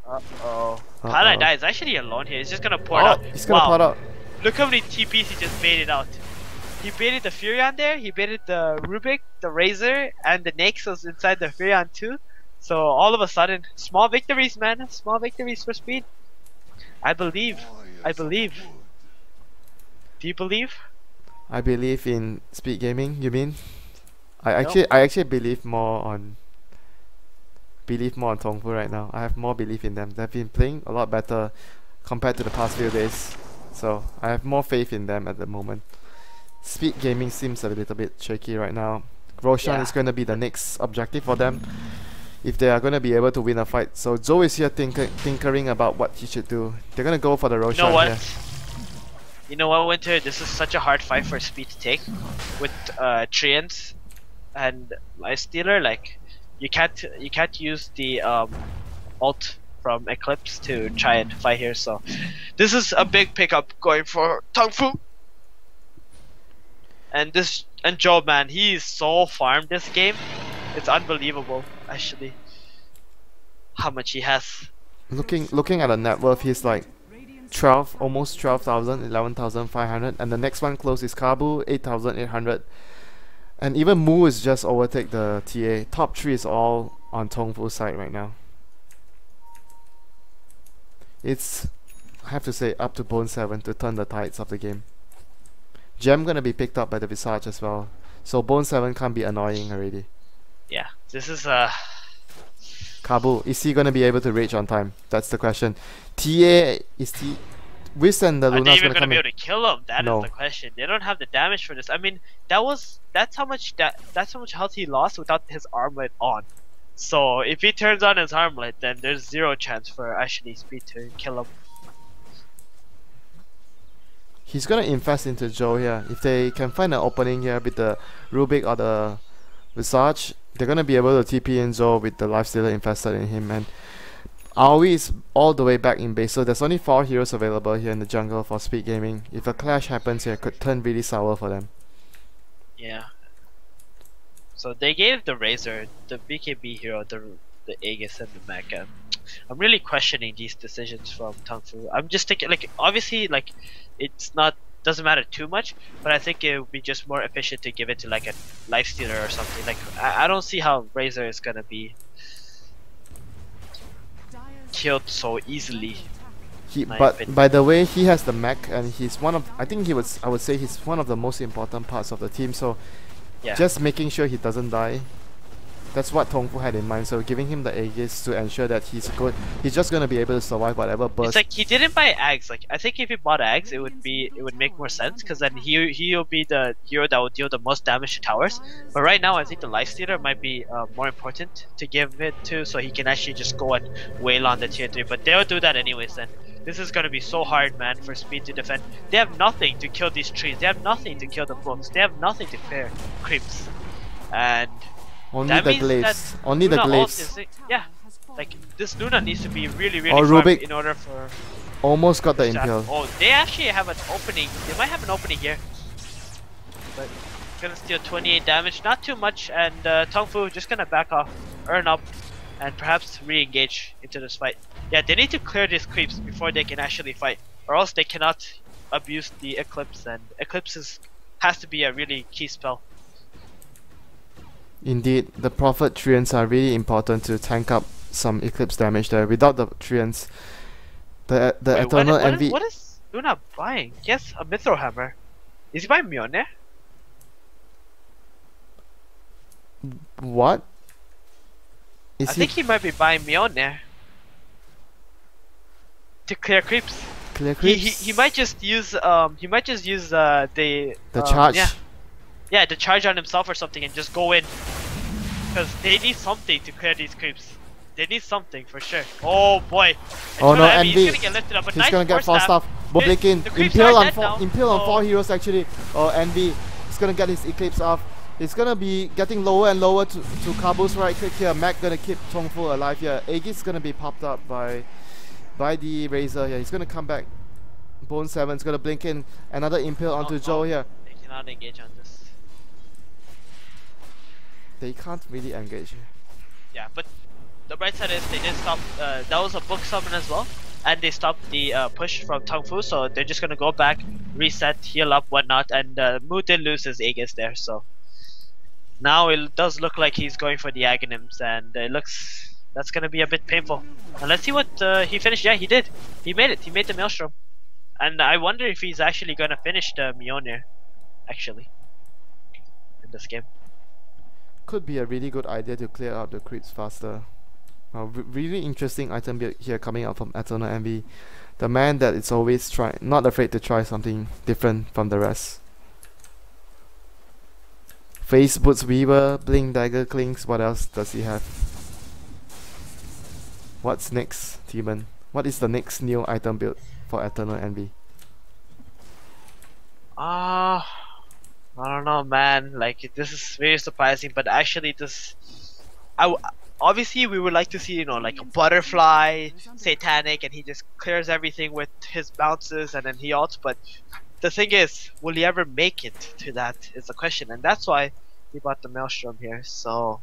Uh-oh. Kala is actually alone here. He's just gonna pour it out. He's gonna pour it out. Look how many TPs he just baited out. He baited the Furion there, he baited the Rubik, the Razor, and the Nyx was inside the Furion too. So all of a sudden, small victories, man. Small victories for Speed. I believe. Do you believe? I believe in Speed Gaming, you mean? I actually believe more on Tongfu right now. I have more belief in them. They've been playing a lot better compared to the past few days. So I have more faith in them at the moment. Speed Gaming seems a little bit shaky right now. Roshan is going to be the next objective for them if they are going to be able to win a fight. So Joe is here tinkering about what he should do. They're going to go for the Roshan here. You know what, Winter? This is such a hard fight for Speed to take with Treants and Lifestealer. Like you can't use the ult from Eclipse to try and fight here. So this is a big pickup going for Tongfu. And Joe, man, he is so farmed this game. It's unbelievable, actually, how much he has. Looking at the net worth, he's like 12, almost 12,000, 11,500, and the next one close is Kabu, 8,800. And even Mu is just overtake the TA. Top 3 is all on Tongfu's side right now. It's, I have to say, up to Bone 7 to turn the tides of the game. Gem gonna be picked up by the Visage as well, so Bone 7 can't be annoying already. Yeah, this is Kabu, is he gonna be able to rage on time? That's the question. TA is Wiz and the Luna's gonna come in. Are they even gonna be able to kill him? That is the question. They don't have the damage for this. I mean, that's how much health he lost without his armlet on. So if he turns on his armlet, then there's 0 chance for actually Speed to kill him. He's gonna invest into Joe here. If they can find an opening here with the Rubik or the Visage, they're gonna be able to TP in Joe with the Lifestealer invested in him. And Aoi is all the way back in base, so there's only 4 heroes available here in the jungle for Speed Gaming. If a clash happens here, it could turn really sour for them. Yeah. So they gave the Razor, the BKB hero, the Aegis and the Mecha. I'm really questioning these decisions from Tongfu. I'm just thinking, like, obviously, like, doesn't matter too much, but I think it would be just more efficient to give it to like a Lifestealer or something. Like, I don't see how Razor is gonna be killed so easily. But by the way, he has the mech, and he's one of, I would say he's one of the most important parts of the team. So just making sure he doesn't die, That's what Tongfu had in mind. So giving him the Aegis to ensure that he's good. He's just gonna be able to survive whatever burst. It's like he didn't buy Ags. Like I think if he bought Ags, it would make more sense because then he'll be the hero that will deal the most damage to towers. But right now, I think the Lifestealer might be more important to give it to, so he can actually just go and wail on the tier 3. But they'll do that anyways. Then this is gonna be so hard, man, for Speed to defend. They have nothing to kill these trees. They have nothing to kill the books. They have nothing to clear creeps, and only that the means glaives. that Only the Luna glaives. ult is, yeah, like this Luna needs to be really Or farmed Rubik. in order for. Almost got the this to happen. impale. Oh, they actually have an opening. They might have an opening here, but gonna steal 28 damage, not too much. And Tongfu just gonna back off, earn up, and perhaps re-engage into this fight. Yeah, they need to clear these creeps before they can actually fight, or else they cannot abuse the Eclipse. And Eclipse has to be a really key spell. Indeed, the Prophet Treants are really important to tank up some Eclipse damage there. Without the Treants, the Wait, Eternal Envy. What is Luna buying? Yes, a Mithril Hammer. Is he buying Mjolnir? What? I think he might be buying Mjolnir to clear creeps. Clear creeps? He might just use the charge. Yeah, the charge on himself or something and just go in, because they need something to clear these creeps. They need something for sure. Oh boy! Oh no, Envy! He's gonna get lifted up, but He's nice gonna get force fast stuff. Blinking. Impale on 4 heroes actually. Oh, Envy. He's gonna get his Eclipse off. He's gonna be getting lower and lower to Kabu's right click here. Mac gonna keep Tongfu alive here. Aegis is gonna be popped up by the Razor here. He's gonna come back. Bone 7's gonna blink in. Another Impale onto Joe here. They cannot engage on this. They can't really engage. Yeah, but the bright side is they did stop. That was a book summon as well, and they stopped the push from Tongfu. So they're just gonna go back, reset, heal up, whatnot. And Mu did lose his Aegis there, so now it does look like he's going for the Aghanims, and it looks that's gonna be a bit painful. And let's see what he finished. Yeah, he did. He made it. He made the Maelstrom, and I wonder if he's actually gonna finish the Mjolnir, actually, in this game. Could be a really good idea to clear out the creeps faster. Really interesting item build here coming out from Eternal Envy. The man that is always not afraid to try something different from the rest. Face Boots Weaver, Blink Dagger Clings. What else does he have? What's next, Timon? What is the next new item build for Eternal Envy? I don't know, man. Like, this is very surprising, but actually this obviously we would like to see, you know, like a butterfly satanic and he just clears everything with his bounces and then he ults. But the thing is, will he ever make it to that is the question, and that's why he bought the Maelstrom here. So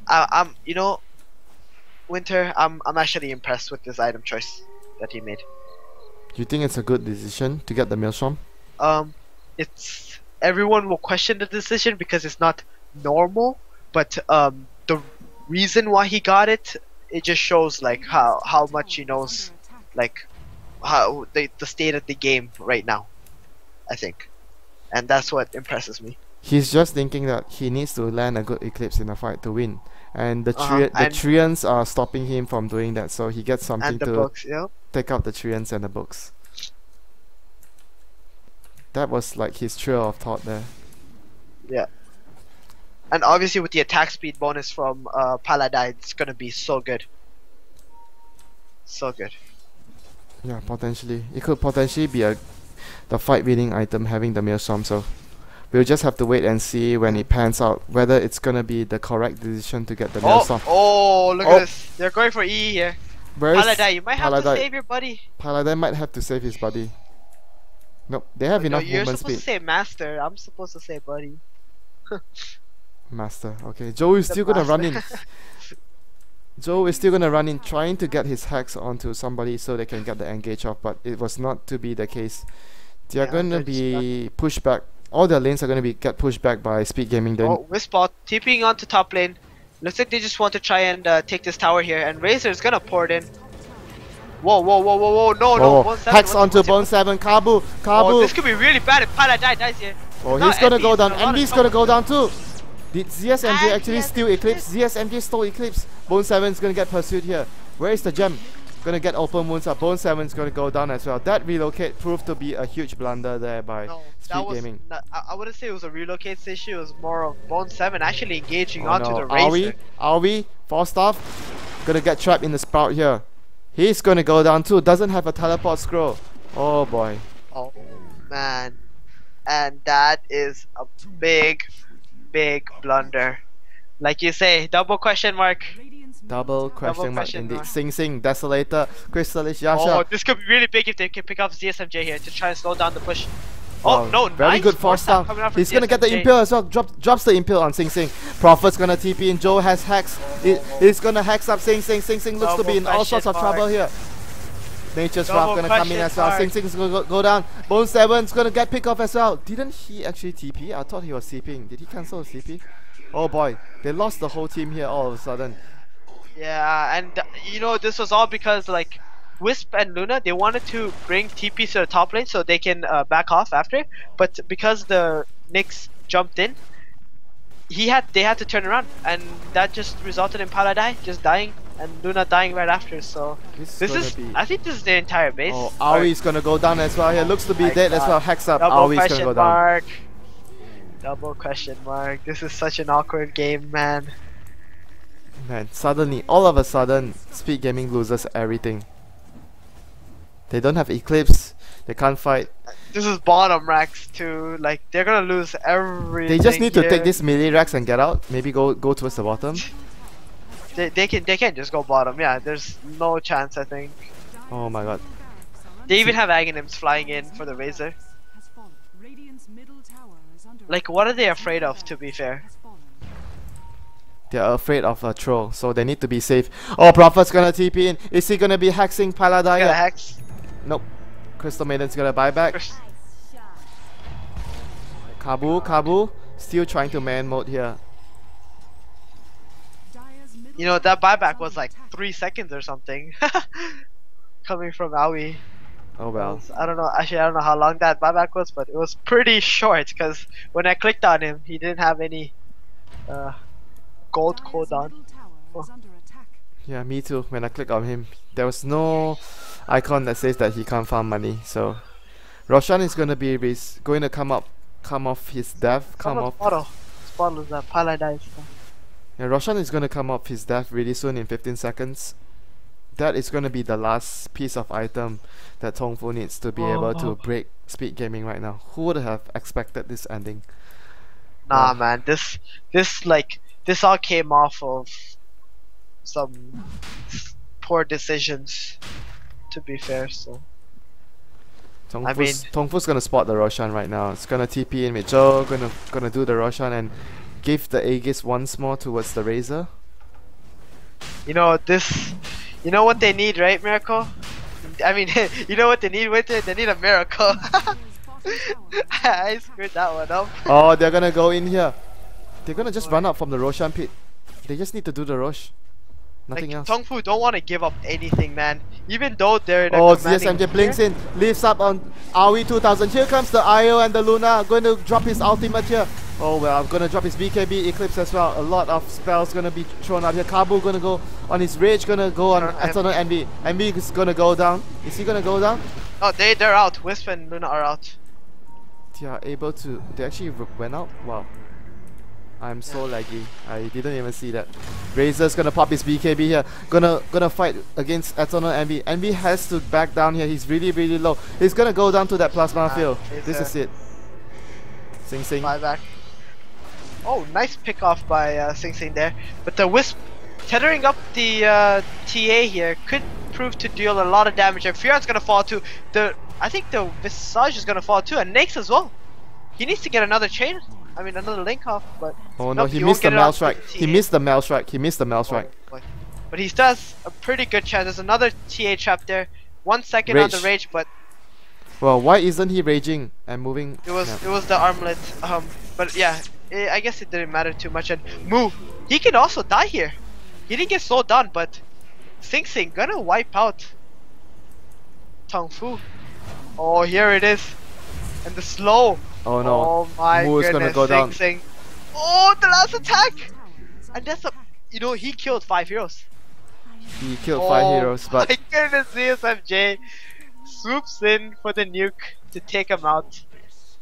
I'm you know, Winter, I'm actually impressed with this item choice that he made. You think it's a good decision to get the Maelstrom? It's everyone will question the decision because it's not normal, but the reason why he got it, it just shows like how much he knows, like how the state of the game right now, I think, and that's what impresses me. He's just thinking that he needs to land a good Eclipse in a fight to win, and the Treants are stopping him from doing that, so he gets something to books, yeah. take out the Treants and the books. That was like his trail of thought there. Yeah. And obviously with the attack speed bonus from Paladin, it's gonna be so good. So good. Yeah, potentially. It could potentially be the fight winning item having the Maelstrom, so we'll just have to wait and see when it pans out whether it's gonna be the correct decision to get the Maelstrom. Oh, look at this. They're going for E here. Paladin, you might have to save your buddy. Paladin might have to save his buddy. Nope, they have enough movement speed. You're supposed to say master. I'm supposed to say buddy. Master. Okay, Joe is still gonna run in. Joe is still gonna run in, trying to get his hacks onto somebody so they can get the engage off, but it was not to be the case. They are gonna be pushed back. All their lanes are gonna get pushed back by Speed Gaming. Then Wispball TPing onto top lane. Looks like they just want to try and take this tower here, and Razor is gonna pour it in. Whoa, no, hacks onto Bone 7, Kabu. Oh, this could be really bad if Paladin dies here. Oh, he's gonna go down, Envy's gonna go down too. Did ZSMJ actually steal Eclipse? ZSMJ stole Eclipse. Bone 7's gonna get pursued here. Where is the gem? Gonna get open wounds up. Bone 7's gonna go down as well. That relocate proved to be a huge blunder there by No, Speed that was Gaming. I wouldn't say it was a relocate issue. It was more of Bone 7 actually engaging Oh onto no. the Razor. Are we? Falstaff gonna get trapped in the Sprout here. He's gonna go down too. Doesn't have a teleport scroll. Oh boy. Oh man, and that is a big blunder. Like you say, double question mark. Double question mark question indeed. mark. Sing Sing, Desolator, Crystallish, Oh, Yasha. this could be really big if they can pick up ZSMJ here to try and slow down the push. Wow, Oh no, very nice good force down. coming out from He's gonna get the ZSMJ. impale as well. Drops the impale on Sing Sing. Prophet's gonna TP in. Joe has hacks. He's gonna hex up Sing Sing. Sing Sing looks to be in all sorts of trouble here. Nature's Wrath Double gonna come in question as well. mark. Sing Sing's gonna go down. Bone 7's gonna get pick off as well. Didn't he actually TP? I thought he was CPing. Did he cancel the CP? Oh boy, they lost the whole team here all of a sudden. Yeah, and you know, this was all because like Wisp and Luna, they wanted to bring TP to the top lane so they can back off after, but because the Nyx jumped in, they had to turn around, and that just resulted in Paladai just dying and Luna dying right after. So This this is is, gonna be. I think this is the entire base. Oh, Aoi's gonna go down as well here. Looks to be My dead as God. well. Hex up. Double Aoi's gonna question go down. mark. Double question mark. This is such an awkward game, man. Man, suddenly, all of a sudden, Speed Gaming loses everything. They don't have Eclipse. They can't fight. This is bottom racks too. Like they're gonna lose everything. They just need to here. take this melee racks and get out. Maybe go towards the bottom. They can just go bottom. Yeah, there's no chance. I think Oh my god. they even have Aghanims flying in for the Razor. Like, what are they afraid of? To be fair. They're afraid of a troll, so they need to be safe. Oh, Prophet's gonna TP in. Is he gonna be hexing Got a Paladaya? hex. Nope. Crystal Maiden's gonna buy back. Kabu, still trying to man mode here. You know, that buyback was like 3 seconds or something. Coming from Aoi. Oh well. I don't know. Actually, I don't know how long that buyback was, but it was pretty short. Because when I clicked on him, he didn't have any gold cooldown. Oh. Yeah, me too. When I click on him, there was no icon that says that he can't farm money. So Roshan is gonna be going to come off his death. Spottle is that Paladin stuff. Yeah, Roshan is gonna come off his death really soon in 15 seconds. That is gonna be the last piece of item that Tongfu needs to be able to break Speed Gaming right now. Who would have expected this ending? Nah, man. This all came off of some poor decisions. To be fair, so. Tongfu's gonna spot the Roshan right now. It's gonna TP in with Joe, gonna do the Roshan and give the Aegis once more towards the Razor. You know you know what they need, right, Miracle? I mean, you know what they need with it? They need a miracle. I screwed that one up. Oh, they're gonna go in here. They're gonna just run out from the Roshan pit. They just need to do the Rosh. Nothing Like, else. Tongfu don't want to give up anything, man. Even though they're in a Oh, commanding ZSMJ blinks in, lifts up on Aoi 2000. Here comes the IO and the Luna. Going to drop his ultimate here. Oh well, I'm gonna drop his BKB Eclipse as well. A lot of spells gonna be thrown out here. Kabu gonna go on his rage, gonna go on Eternal Envy. Envy is gonna go down. Is he gonna go down? Oh, they're out. Wisp and Luna are out. They are able to. They actually went out. Wow. I'm so laggy. I didn't even see that. Razor's gonna pop his BKB here. Gonna fight against Eternal Envy. Envy has to back down here. He's really low. He's gonna go down to that plasma field. This is it. Sing Sing. Buyback. Oh, nice pick off by Sing Sing there. But the Wisp tethering up the TA here could prove to deal a lot of damage. And Fion's gonna fall too. I think the Visage is gonna fall too, and Nyx as well. He needs to get another chain. I mean, another link off, but Oh nope, no, he won't missed the get it Mal off strike. the He TA. missed the Mal strike. He missed the Mal strike. Boy. But he does a pretty good chance. There's another TA trap there. 1 second on the Rage. rage, but Well, why isn't he raging and moving? it was Yeah. the armlet. But yeah, I guess it didn't matter too much. And Moo, he can also die here. He didn't get slowed down, but Sing Sing gonna wipe out Tongfu. Oh, here it is, and the slow. Oh no. Oh my Moo is goodness, gonna go down. Sing Sing. Oh, the last attack! And that's a, you know, he killed 5 heroes. He killed 5 heroes, but my goodness, CSMJ swoops in for the nuke to take him out,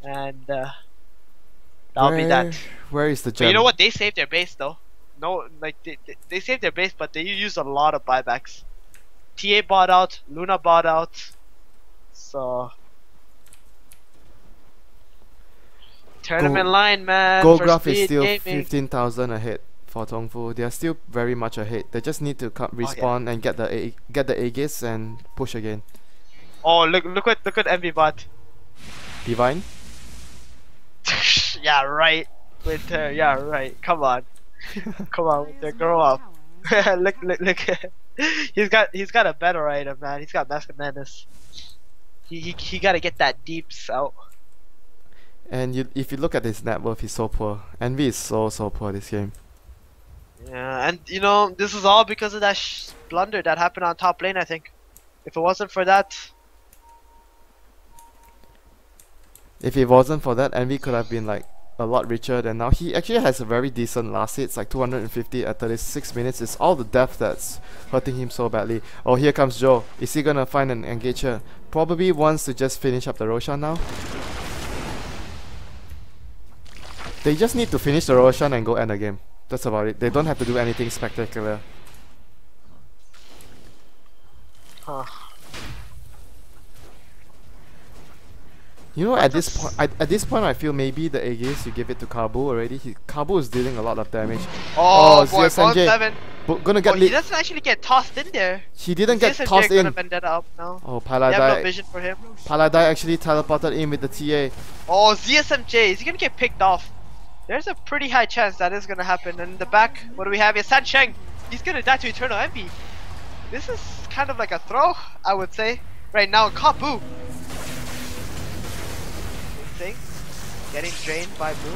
and that'll be that. where is the But you know gem? what? They saved their base though. No, like they saved their base, but they used a lot of buybacks. TA bought out, Luna bought out, so tournament line, man. Gold for graph is Speed still Gaming. 15,000 ahead for Tongfu. They are still very much ahead. They just need to respawn and get the Aegis and push again. Oh, look what MV bought. Divine? Yeah, right. Winter, yeah, right. Come on, come on, Winter, grow up. look. He's got a better item, man. He's got Mask of Madness. He gotta get that deeps out. And if you look at his net worth, he's so poor. Envy is so poor this game. Yeah, and you know, this is all because of that blunder that happened on top lane, I think. If it wasn't for that... If it wasn't for that, Envy could have been like a lot richer than now. He actually has a very decent last hit. It's like 250 at 36 minutes. It's all the depth that's hurting him so badly. Oh, here comes Joe. Is he gonna find an engager? Probably wants to just finish up the Roshan now. They just need to finish the Roshan and go end the game. That's about it. They don't have to do anything spectacular. Huh. You know, at this point, I feel maybe the Aegis you give it to Kabu already. Kabu is dealing a lot of damage. Oh boy, ZSMJ gonna get he doesn't actually get tossed in there. He didn't get ZSMJ tossed gonna in. Vendetta up now. Oh, They have no Paladai. vision for him. Paladai actually teleported in with the TA. Oh, ZSMJ, is he gonna get picked off? There's a pretty high chance that is gonna happen. And in the back, what do we have? Is Sancheng. He's gonna die to Eternal Envy. This is kind of like a throw, I would say. Right now, Kabu. Getting drained by Boo.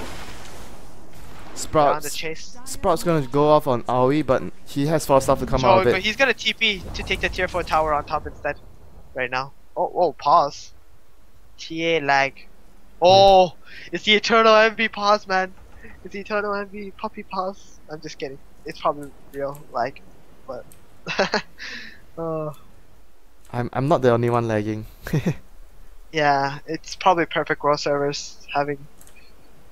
On the chase. Sprout's gonna go off on Aoi, but he has fast stuff to come out of it. He's gonna TP to take the tier 4 tower on top instead. Right now. Oh, pause. TA lag. Oh, it's the Eternal Envy pause, man. It's the Eternal Envy puppy pause. I'm just kidding. It's probably real lag, but. I'm not the only one lagging. Yeah, it's probably Perfect World servers having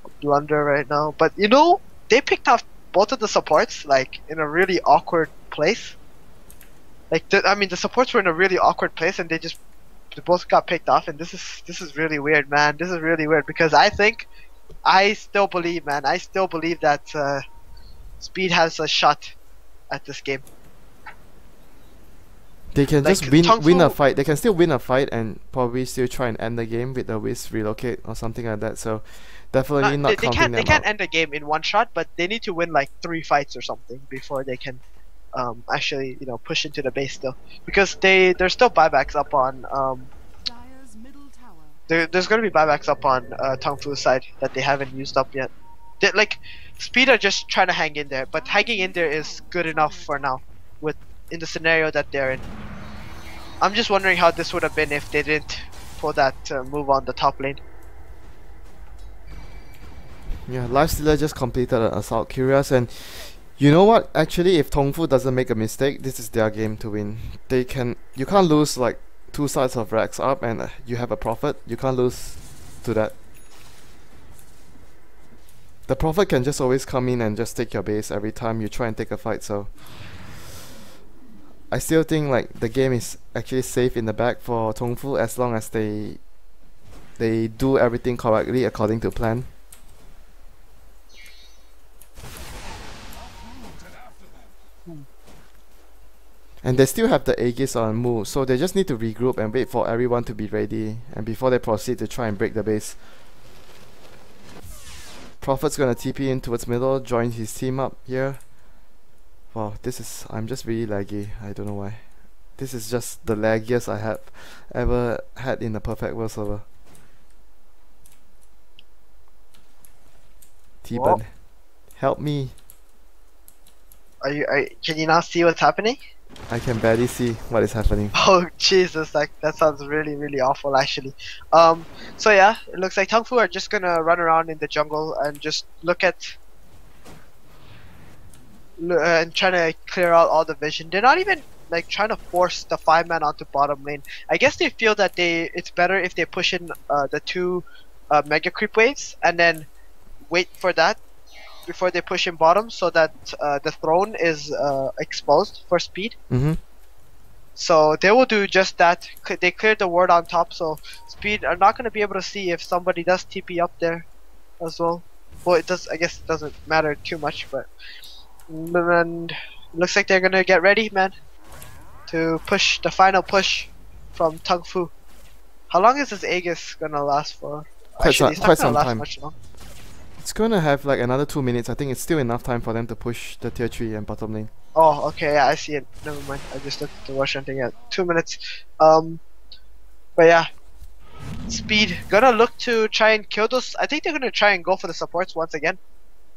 a blunder right now. But you know, they picked off both of the supports like in a really awkward place. Like the supports were in a really awkward place, and they both got picked off. And this is really weird, man. This is really weird because I still believe, man. I still believe that Speed has a shot at this game. They can Like, just Tongfu, win a fight. They can still win a fight and probably still try and end the game with a Wisp relocate or something like that. So definitely not counting them they can't out. end the game in one shot, but they need to win like 3 fights or something before they can actually, you know, push into the base still. Because there's still buybacks up on there's gonna be buybacks up on Tongfu's side that they haven't used up yet. Like Speed are just trying to hang in there, but hanging in there is good enough for now in the scenario that they're in. I'm just wondering how this would have been if they didn't pull that move on the top lane. Yeah, Lifestealer just completed an Assault Curious, and you know what? Actually, if Tongfu doesn't make a mistake, this is their game to win. You can't lose like 2 sides of racks up and you have a Prophet. You can't lose to that. The Prophet can just always come in and just take your base every time you try and take a fight, so I still think like the game is actually safe in the back for Tongfu as long as they do everything correctly according to plan. And they still have the Aegis on move, so they just need to regroup and wait for everyone to be ready and before they proceed to try and break the base. Prophet's gonna TP in towards middle, join his team up here. Wow, I'm just really laggy. I don't know why. This is just the laggiest I have ever had in a Perfect World server. T-Bun, help me. Can you not see what's happening? I can barely see what is happening. Oh Jesus, that sounds really awful actually. So yeah, it looks like Tongfu are just gonna run around in the jungle and just look at and trying to clear out all the vision. They're not even like trying to force the 5-man onto bottom lane. I guess they feel that it's better if they push in the two mega creep waves and then wait for that before they push in bottom, so that the throne is exposed for speed. Mm-hmm. So they will do just that. They cleared the ward on top, so speed are not going to be able to see if somebody does TP up there as well. Well, it does. I guess it doesn't matter too much, but and looks like they're gonna get ready, man, to push the final push from Tongfu. How long is this Aegis gonna last for? Actually, it's not quite gonna some last time. much long. It's gonna have like another 2 minutes. I think it's still enough time for them to push the tier 3 and bottom lane. Oh, okay, yeah, I see it. Never mind. I just looked at the Russian thing at 2 minutes. But yeah, speed gonna look to try and kill those. I think they're gonna try and go for the supports once again,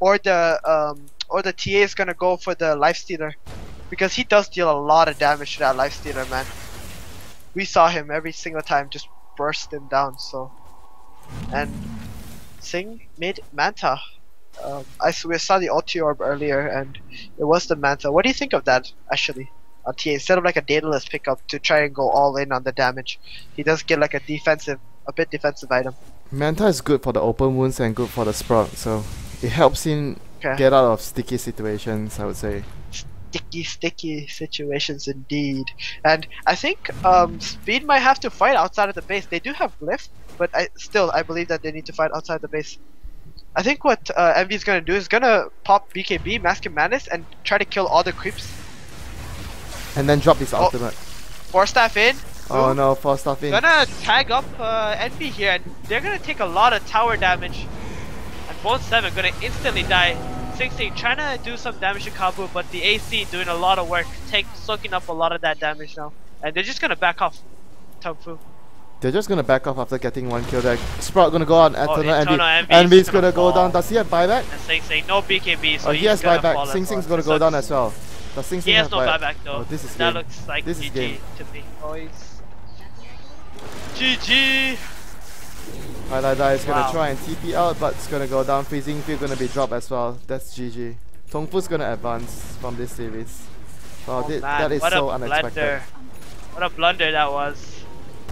or the TA is gonna go for the lifestealer, because he does deal a lot of damage to that lifestealer, man. We saw him every single time just burst him down. So, and Sing made Manta. We saw the ulti orb earlier, and it was the Manta. What do you think of that, actually? On TA, instead of like a Daedalus pickup to try and go all in on the damage, he does get like a bit defensive item. Manta is good for the open wounds and good for the Sprout, so it helps him get out of sticky situations, I would say. Sticky situations indeed. And I think Speed might have to fight outside of the base. They do have Lift, but I believe that they need to fight outside the base. I think what Envy's gonna do is gonna pop BKB, Mask and Madness, and try to kill all the creeps. And then drop his ultimate. 4-staff in. Oh no, 4-staff in. Gonna tag up Envy here, and they're gonna take a lot of tower damage. And Bone 7 gonna instantly die. 16 trying to do some damage to Kabu, but the AC doing a lot of work, soaking up a lot of that damage now. And they're just gonna back off Tongfu. They're just gonna back off after getting one kill there. Sprout gonna go on Eternal Envy. Envy's gonna go down. Does he have buyback? And Sing no BKB, so he has gonna buyback. fall Sing Sing's well. gonna go down as well. Does Sing Sing He has have no buyback though. Oh, this is that game. looks like This is GG game. to me, boys. GG! Highlight is gonna try and TP out, but it's gonna go down. Freezing Field gonna be dropped as well. That's GG. Tongfu's gonna advance from this series. Wow, that is so unexpected. What a blunder that was.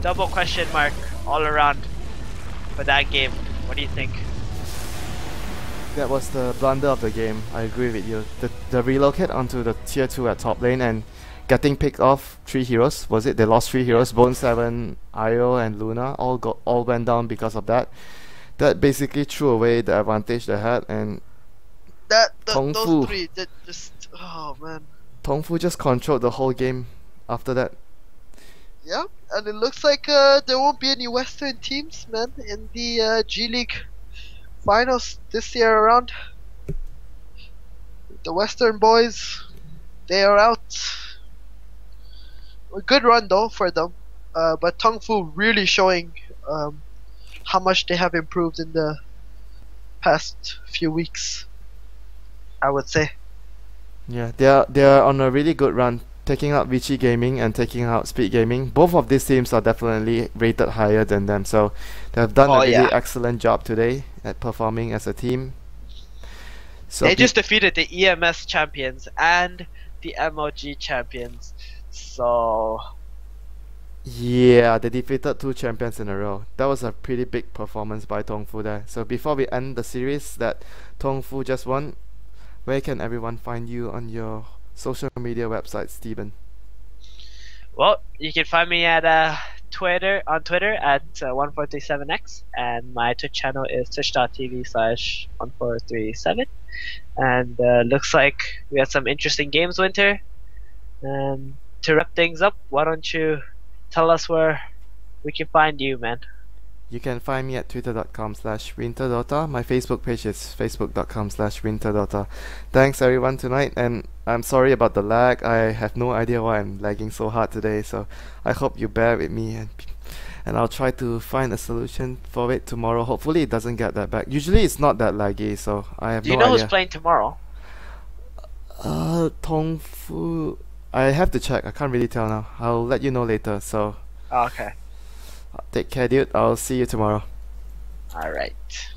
Double question mark all around for that game. What do you think? That was the blunder of the game. I agree with you. The relocate onto the tier 2 at top lane and getting picked off 3 heroes. Was it? They lost 3 heroes. Bone 7, Io and Luna all went down because of that. That basically threw away the advantage they had, and those 3 that just, oh man. Tongfu just controlled the whole game after that. Yeah, and it looks like there won't be any Western teams, man, in the G League finals this year around. The Western boys, they are out. A good run though for them, but Tongfu really showing how much they have improved in the past few weeks, I would say. Yeah, they are on a really good run, taking out Vichy Gaming and taking out Speed Gaming. Both of these teams are definitely rated higher than them, so they have done a really excellent job today at performing as a team. So they just defeated the EMS champions and the MOG champions, so yeah, they defeated 2 champions in a row. That was a pretty big performance by Tongfu there. So before we end the series that Tongfu just won, where can everyone find you on your social media website, Steven? Well, you can find me at Twitter at 1437x, and my Twitch channel is twitch.tv/1437. And looks like we had some interesting games, Winter. And to wrap things up, why don't you tell us where we can find you, man? You can find me at twitter.com/winterdota. My Facebook page is facebook.com/winterdota. Thanks everyone tonight, and I'm sorry about the lag. I have no idea why I'm lagging so hard today, so I hope you bear with me, and I'll try to find a solution for it tomorrow. Hopefully it doesn't get that bad. Usually it's not that laggy, so I have no idea. Do you know who's playing tomorrow? Tongfu. I have to check. I can't really tell now. I'll let you know later. So Okay. take care, dude. I'll see you tomorrow. Alright.